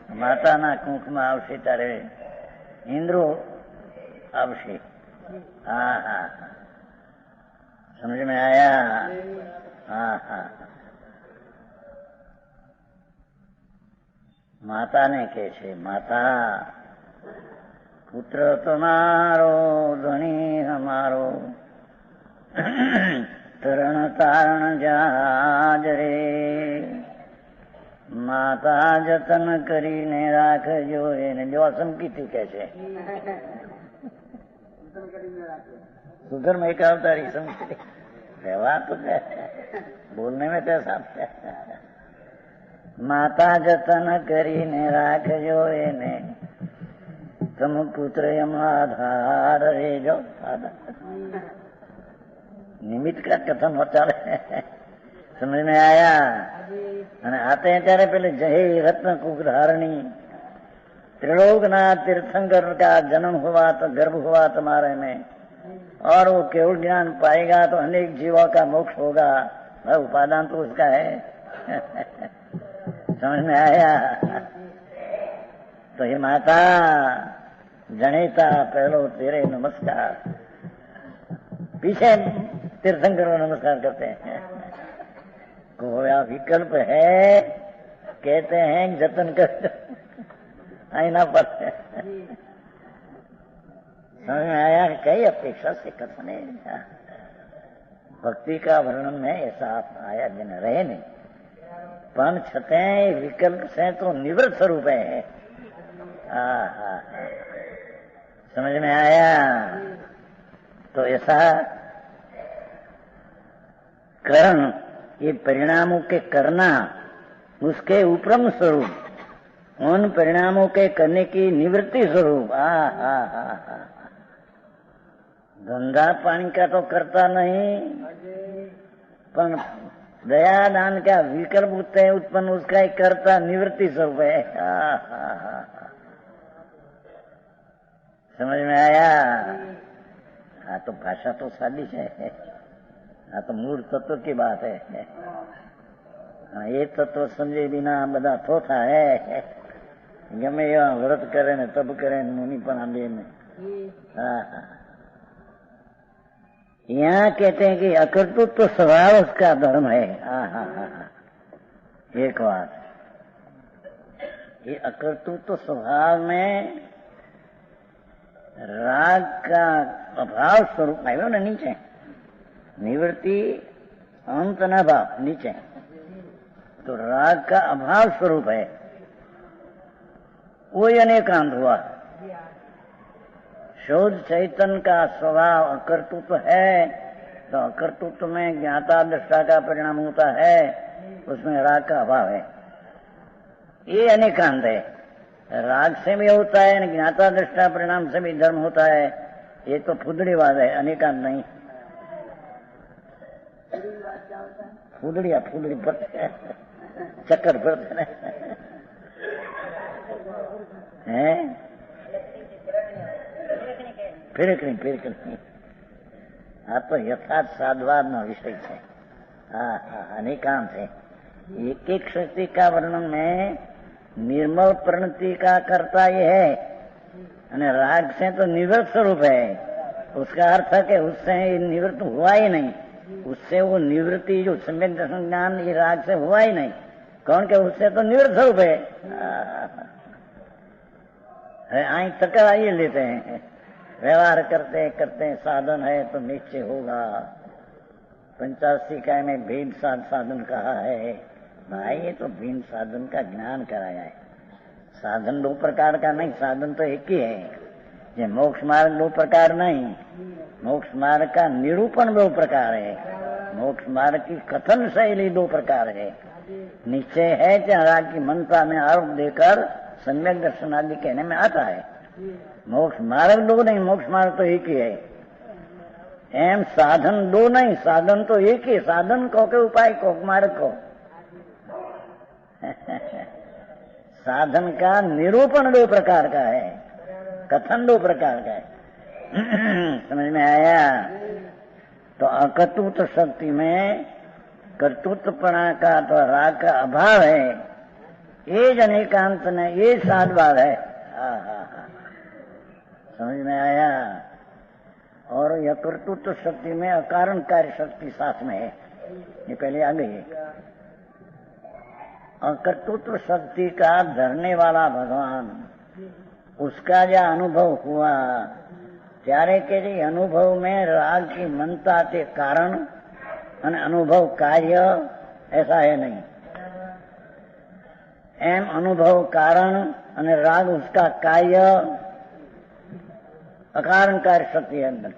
માતાના કુંખમાં આવશે ત્યારે ઇન્દ્રો આવશે। समझ में आया? माता ने कहे छे, माता पुत्र तुम्हारो धनी हमारो, तरण तारण जाज रे, माता जतन करीने राखजो। એને જો સંકીર્તિ કહે છે, सुधर में एक अवतारी संकीर्ति व्यवहार तो है, बोलने में कैसा है। माता जतन करीने राखजो એને, तम पुत्र यम आधार रे जो। निमित्त का कथन होता है। समझ में आया? आते हैं ત્યારે पहले जय रत्न कुक धारणी, त्रिलोकनाथ तीर्थंकर का जन्म हुआ तो गर्भ हुआ तुम्हारे में, और वो केवल ज्ञान पाएगा तो अनेक जीवों का मोक्ष होगा। उपादान तो उसका है। समझ में आया? तो हे माता जनेता पहलो तेरे नमस्कार, पीछे तीर्थंकर नमस्कार करते हैं। कोया विकल्प है, कहते हैं जतन कर आईना पर। समझ में आया? कई अपेक्षा से कथन है। भक्ति का वर्णन में ऐसा आया दिन रहे नहीं, पण छतें विकल्प से तो निवृत्त स्वरूप है। समझ में आया? तो ऐसा करण, ये परिणामों के करना, उसके उपरम स्वरूप, उन परिणामों के करने की निवृत्ति स्वरूप। धंधा पानी का तो करता नहीं, पर दया दान का विकल्प उत्पन्न उसका ही करता निवृत्ति स्वरूप है। समझ में आया? हाँ तो भाषा तो सादी है, हाँ तो मूल तत्व की बात है। हाँ ये तत्व समझे बिना बदा थोथा है। गमे एवं व्रत करे ने तब करे मुनि पण दे ने। यहाँ कहते हैं कि अकर्तृत्व तो स्वभाव उसका धर्म है। एक बात, ये अकर्तृत्व तो स्वभाव में राग का अभाव स्वरूप आयो ने नीचे, निवृत्ति अंत न भाव नीचे, तो राग का अभाव स्वरूप है, वही अनेकांत हुआ। शोध चैतन्य का स्वभाव अकर्तृत्व है, तो अकर्तृत्व में ज्ञाता दृष्टा का परिणाम होता है, उसमें राग का अभाव है। ये अनेकांत है। राग से भी होता है, ज्ञाता दृष्टा परिणाम से भी धर्म होता है। ये तो फुदड़ीवाद है, अनेकांत नहीं। फुदड़िया फुदड़ी पड़ते चक्कर पड़ते हैं, फिरकनी आ तो यथार्थ साधवाद नो विषय है। हाँ हाँ, अनेकांत है। एक एक शक्ति का वर्णन में निर्मल प्रणति का कर्ता ये है, और राग से तो निवृत्त स्वरूप है। उसका अर्थ है कि उससे निवृत्त हुआ ही नहीं, उससे वो निवृत्ति जो सम्यक दर्शन ज्ञान ये राग से हुआ ही नहीं। कौन के उससे तो निवृत्त स्वरूप है। आई टकरा ये लेते हैं, व्यवहार करते करते साधन है तो निश्चय होगा। 85 का में भेद साधन कहा है। भाई ये तो भिन्न साधन का ज्ञान कराया है। साधन दो प्रकार का नहीं, साधन तो एक ही है। ये मोक्ष मार्ग दो प्रकार नहीं, मोक्ष मार्ग का निरूपण दो प्रकार है। मोक्ष मार्ग की कथन शैली दो प्रकार है। निश्चय है चाहे राग की मनता में आरोप देकर सम्यक दर्शन आदि कहने में आता है। मोक्ष मार्ग दो नहीं, मोक्ष मार्ग तो एक ही है। एम साधन दो नहीं, साधन तो एक ही। साधन को के उपाय को मार्ग को साधन का निरूपण दो प्रकार का है, कथन दो प्रकार का है। समझ में आया? तो अकर्तृत्व शक्ति में कर्तृत्वपणा का तो राग का अभाव है। ये अनेकांत ने ये साधवाद है। हाँ हाँ हाँ, समझ में आया? और यह कर्तृत्व शक्ति में अकारण कार्य शक्ति साथ में है। ये पहले आ गई है। और कर्तृत्व शक्ति का धरने वाला भगवान, उसका जो अनुभव हुआ त्यारे के अनुभव में राग की मनता के कारण और अनुभव कार्य ऐसा है नहीं। एम अनुभव कारण और राग उसका कार्य, अकारण कार्य शक्ति है अंदर।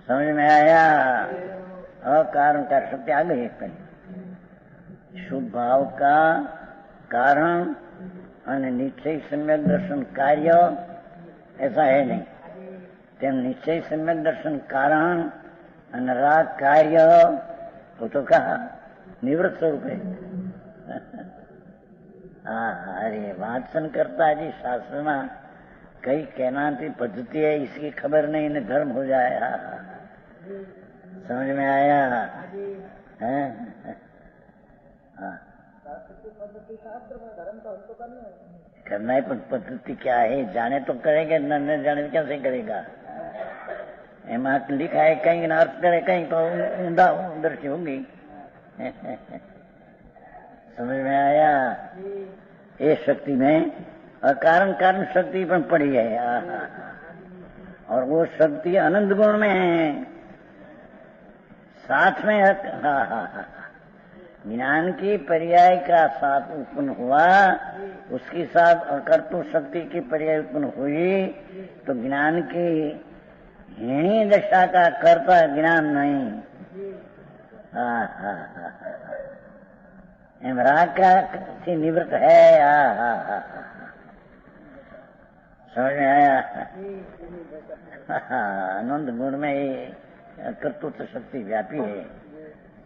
समझ में आया? अकारण कार्य शक्ति आ गई है। शुभ भाव का कारण और निश्चय सम्यक दर्शन कार्य ऐसा है नहीं। तेम निश्चय सम्यक दर्शन कारण और राग कार्य वो तो कहा निवृत्त स्वरूप है। अरे वाचन करता जी शास्त्र में कई कहना की पद्धति है, इसकी खबर नहीं, इन्हें धर्म हो जाए। समझ में आया? करना है, पर पद्धति क्या है जाने तो करेगा, न जाने कैसे करेगा। एमा लिखा है कहीं न अर्थ करे, कहीं तो ऊंधा दृष्टि होगी। समझ में आया? ये शक्ति में अकारण कारण शक्ति पर पड़ी है। और वो शक्ति अनंत गुण में है साथ में। ज्ञान की पर्याय का साथ उत्पन्न हुआ, उसके साथ अकर्तृ शक्ति की पर्याय उत्पन्न हुई, तो ज्ञान की हीणी दशा का कर्ता ज्ञान नहीं। राग का से निवृत्त है। समझ में आया? आनंद गुण में ये कर्तृत्व शक्ति व्यापी है।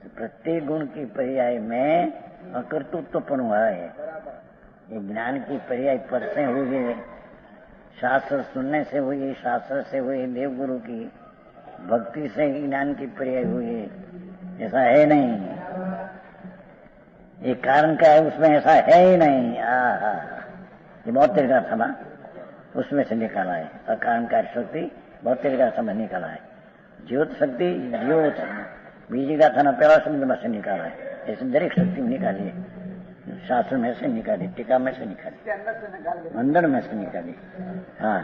तो प्रत्येक गुण की पर्याय में अकर्तृत्वपन हुआ है। ये ज्ञान की पर्याय पर से हुई है, शास्त्र सुनने से हुई, शास्त्र से हुई, देवगुरु की भक्ति से ज्ञान की पर्याय हुई है। ऐसा है नहीं, ये कारण का है, उसमें ऐसा है ही नहीं। ये बहुत तेज का था, उसमें से निकाला है। अकारण कार्य शक्ति बहुत तेज का समझ निकाला है। ज्योत शक्ति ज्योत बीजी का था पहला शब्द में से निकाला है। ऐसे दरेक शक्ति में निकाली है, शास्त्र में से निकाली, टीका में से निकाली, अंदर में से निकाली। हाँ,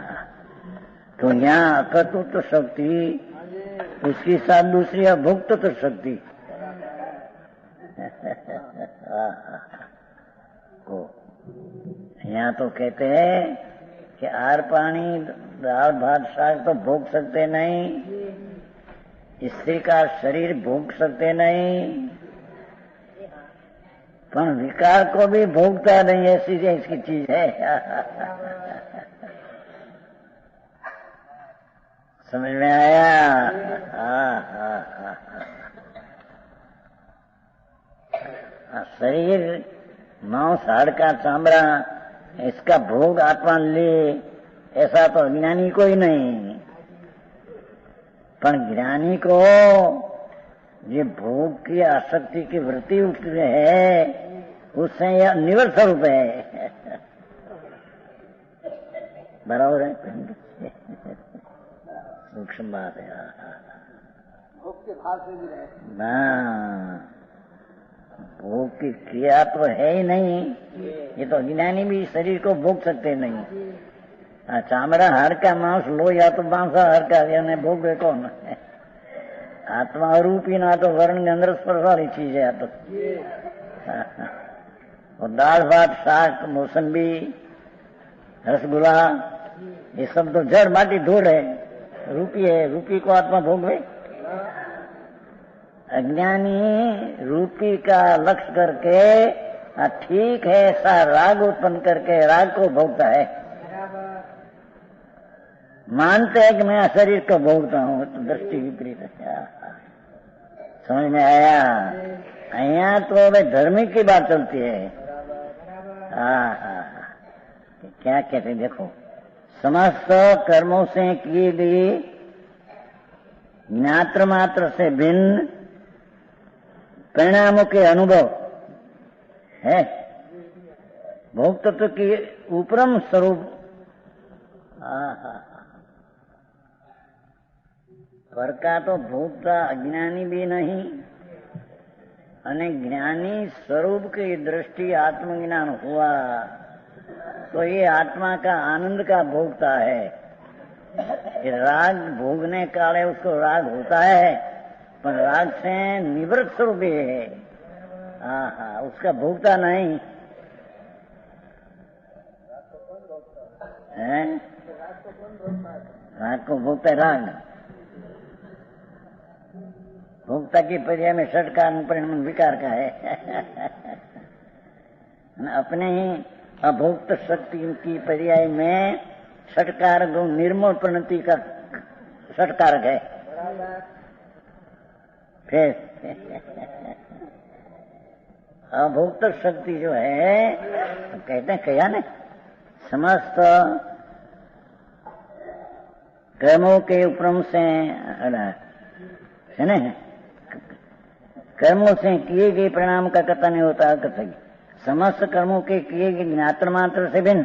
तो यहाँ अकर्तृत्व शक्ति, उसके साथ दूसरी अभुक्तत्व शक्ति को यहाँ तो कहते हैं कि आर पानी दाल भात साग तो भोग सकते नहीं, स्त्री का शरीर भोग सकते नहीं, पर विकार को भी भोगता नहीं, ऐसी इसकी चीज है। समझ में आया? शरीर, मांस, हाड़का, चामड़ा, इसका भोग आत्मा ले, ऐसा तो ज्ञानी को ही नहीं। पर ज्ञानी को ये भोग की आसक्ति की वृत्ति उठ है, उससे यह निवृत्त स्वरूप है। बराबर है, सूक्ष्म बात है। भोग के भाव से भी रहे। भोग की क्रिया तो है ही नहीं, ये तो ज्ञानी भी शरीर को भोग सकते नहीं। चामड़ा, हाड़ का मांस लो या तो मांसा हाड़ का, यानी भोग कौन? आत्मा रूपी ना तो वर्ण गंध स्पर्श वाली चीज है। तो और दाल भात, साग, मौसम्बी, रसगुल्ला, ये सब तो जड़ माटी धूल है, रूपी है। रूपी को आत्मा भोगवे? अज्ञानी रूपी का लक्ष्य करके ठीक है ऐसा राग उत्पन्न करके राग को भोगता है। मानते हैं कि मैं शरीर को भोगता हूँ, तो दृष्टि विपरीत है। समझ में आया? यहाँ तो वे धार्मिक की बात चलती है। क्या कहते देखो, समस्त कर्मों से की गई ज्ञात्र मात्र से भिन्न परिणामों के अनुभव है भोग तत्व की उपरम स्वरूप। पर का तो भोगता अज्ञानी भी नहीं, અને ज्ञानी स्वरूप की दृष्टि आत्मज्ञान हुआ तो ये आत्मा का आनंद का भोगता है। ये राग भोगने काले उसको राग होता है, पर राग से निवृत्त स्वरूप है। उसका भोगता नहीं है। राग को भोगता है राग। भोक्ता की पर्याय में षटकार परिणाम विकार का है। अपने ही अभोक्त शक्ति की पर्याय में षटकार गुण निर्मूल प्रणति का षटकारक है। फिर अभोक्त शक्ति जो है, कहते हैं कया ने, समस्त कर्मों के उपरम से है न, कर्मों से किए गए परिणाम का कथा नहीं होता। कथा समस्त कर्मों के किए गए ज्ञात्र मात्र से भिन्न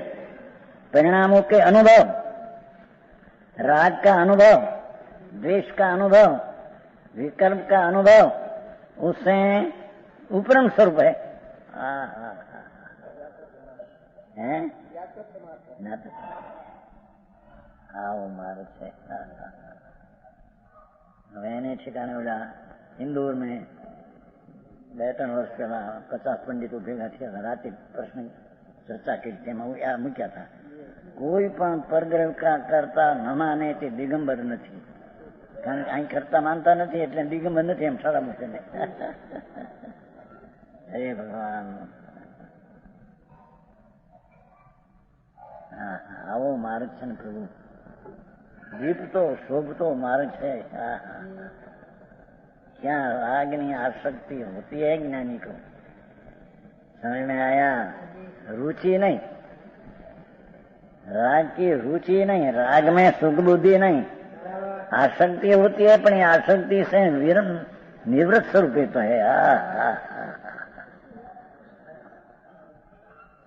परिणामों के अनुभव, राग का अनुभव, द्वेष का अनुभव, विकल्प का अनुभव, उससे उपरम स्वरूप है। वो मार्ग है। मैंने ठिकाने बोला इंदौर में 2-3 વર્ષ પહેલા 50 પંડિતો ભેગા થયા હતા। રાતે પ્રશ્ન ચર્ચા કરી, તેમાં મૂક્યા હતા, કોઈ પણ પરગ્રહ કરતા ન માને તે દિગંબર નથી, કારણ કે અહીં કરતા માનતા નથી એટલે દિગંબર નથી એમ ઠરાવ મૂકે ને। હરે ભગવાન, આવો માર્ગ છે ને પ્રભુ, દીપતો શોભતો मार्ग है। क्या रागनी आसक्ति होती है ज्ञानी को? समझ में आया? रुचि नहीं, राग की रुचि नहीं, राग में सुख बुद्धि नहीं, आसक्ति होती है, पर आसक्ति से निवृत्त स्वरूप तो है।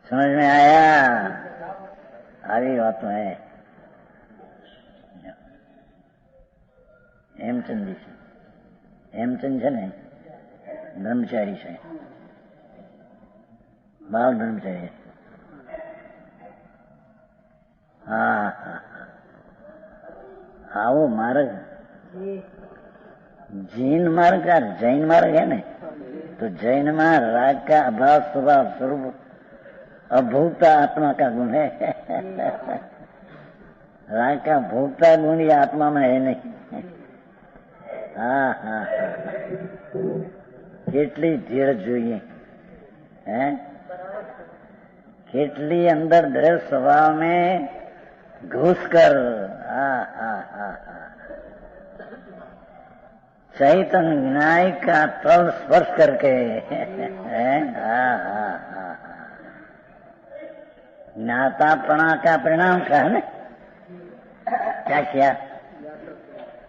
समझ में आया? આવી વાતો है। हेमचंद जी, हेमचंद છે ને બ્રહ્મચારી છે, બાળ બ્રહ્મચારી। આવો मार्ग जैन मार्ग का जैन मार्ग है ना, तो जैन में राग का अभाव स्वभाव स्वरूप अभोक्ता आत्मा का गुण है। राग का भोक्ता गुण ये आत्मा में है नहीं। કેટલી ધીરજ જોઈએ है કેટલી અંદર દ્રવ સ્વભાવ में घुस कर चैतन्य विनायक का तल स्पर्श करके ज्ञातापना का परिणाम क्या है ना? क्या किया?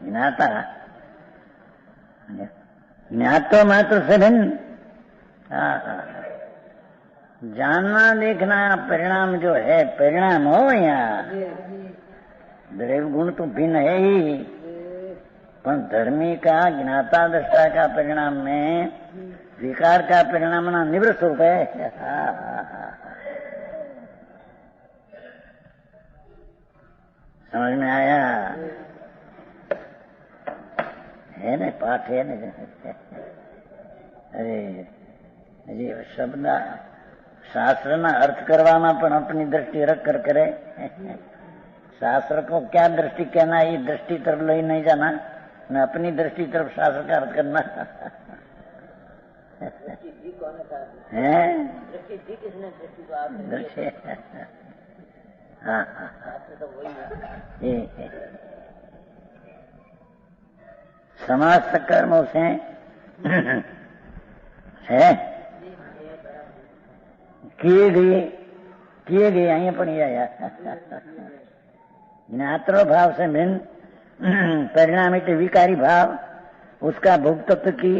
ज्ञाता ज्ञातो मात्र से भिन्न। जानना देखना परिणाम जो है, परिणाम हो यहाँ द्रव्य गुण तो भिन्न है ही, पर धर्मी का ज्ञाता दृष्टा का परिणाम में विकार का परिणाम ना निवृत्त स्वरूप है। समझ में आया? है ना पाठ है ना? अरे ये शब्द शास्त्र ना अर्थ करवाना पण अपनी दृष्टि रख कर करे। शास्त्र को क्या दृष्टि कहना, ये दृष्टि तरफ ले नहीं जाना, न अपनी दृष्टि तरफ शास्त्र का अर्थ करना है। दृष्टि हाँ समस्त कर्मों से है किए गए यहाँ पर नहीं आया। ज्ञात्र भाव से भिन्न परिणाम इतने विकारी भाव, उसका भोक्तत्व की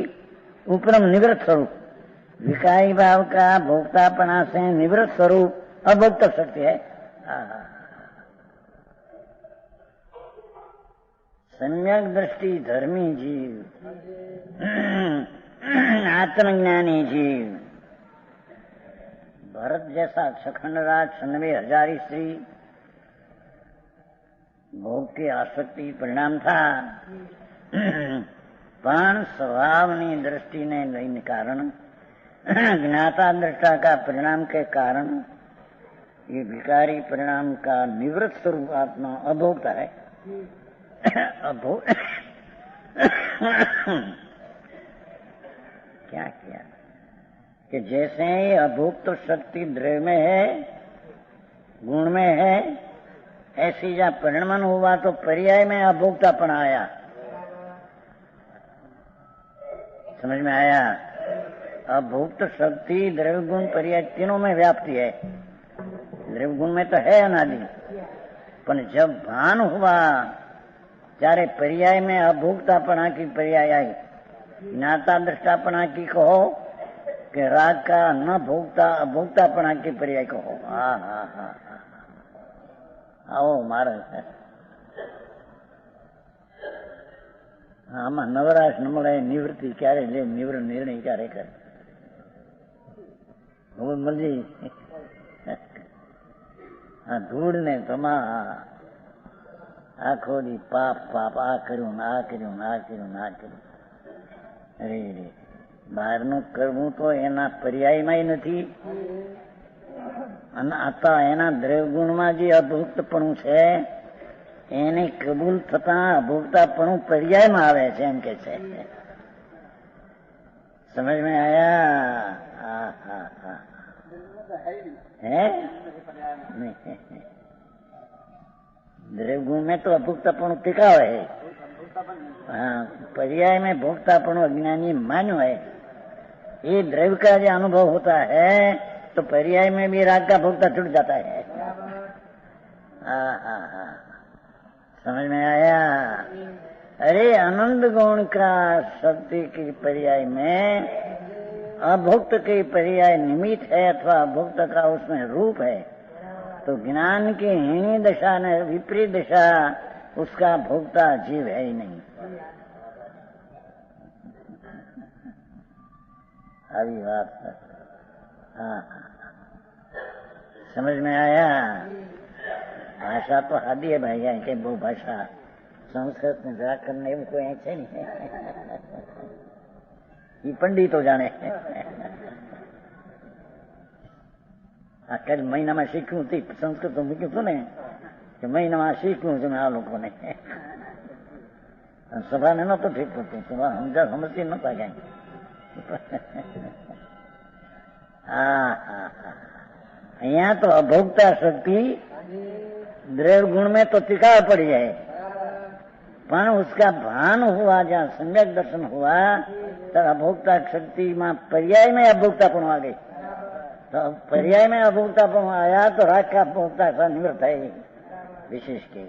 उपरम निवृत्त स्वरूप, विकारी भाव का भोक्तापना से निवृत्त स्वरूप अभोक्त शक्ति है। सम्यक दृष्टि धर्मी जीव, आत्मज्ञानी जीव, भरत जैसा सखंड राज 96,000 स्त्री भोग की आसक्ति परिणाम था, पण स्वभावनी दृष्टि ने लઈને कारण ज्ञाता दृष्टा का परिणाम के कारण ये विकारी परिणाम का निवृत्त स्वरूप आत्मा अभोक्ता है। क्या किया कि जैसे ही अभोक्त शक्ति द्रव्य में है, गुण में है, ऐसी जहाँ परिणमन हुआ तो पर्याय में अभोक्तापन आया। समझ में आया? अभोक्त शक्ति द्रव्य गुण पर्याय तीनों में व्याप्ति है। द्रव्य गुण में तो है अनादि, पर जब भान हुआ ત્યારે पर्याय में अभोक्तापना की पर्याय आई। ज्ञाता दृष्टापना की कहो कि राग का न भोक्ता अभोक्तापना की पर्याय कहो। आओ महाराज આમાં નવરાશ ન મળે, નિવૃત્તિ ક્યારે લે, નિર્ણય ક્યારે કરે? હવે મળી આ ધૂળ ને તમા આખો દી પાપ પાપ આ કર્યું ને આ કર્યું ને આ કર્યું ને આ કર્યું. અરે રે બહારનું કરવું તો એના પર્યાયમાં નથી, અને આ એના દ્રવ્યગુણમાં જે અભુક્તપણું છે એને કબૂલ થતા અભુક્તાપણું પર્યાયમાં આવે છે એમ કે છે. સમજ में आया? हाँ हाँ हाँ है द्रव्य गुण में तो अभुक्तापणु टिकाव है, हाँ पर्याय में भोक्तापणु अज्ञानी मान्यो है. ये द्रव्य का जो अनुभव होता है तो पर्याय में भी राग का भोक्ता छूट जाता है. हाँ हाँ हाँ समझ में आया? अरे आनंद गुण का शक्ति की पर्याय में अभुक्त के पर्याय निमित्त है अथवा अभुक्त का उसमें रूप है, तो ज्ञान की हीनी दशा ने विपरीत दशा उसका भोक्ता जीव है ही नहीं. अभी बात हाँ समझ में आया? भाषा तो हादी है भाई, यहाँ के बहु भाषा संस्कृत में व्याकरण એવું કોઈ છે નહીં, એ પંડિતો જાણે. આખા મહિનામાં શીખ્યું તે સંસ્કૃત મૂક્યું હતું ને કે મહિનામાં શીખ્યું છે આ લોકોને. સભાને નહોતું ઠીક પડતું, સભા સમજતી નહોતા ક્યાંય. यहाँ तो अभोक्ता शक्ति द्रव्य गुण में तो टिकाव पड़ी है, पर उसका भान हुआ, जहाँ सम्यक दर्शन हुआ तो अभोक्ता शक्ति में पर्याय में अभोक्तापण आ गई। तो पर्याय में अभोक्तापण आया तो राग का अभोक्ता निवृत्त है, विशेष के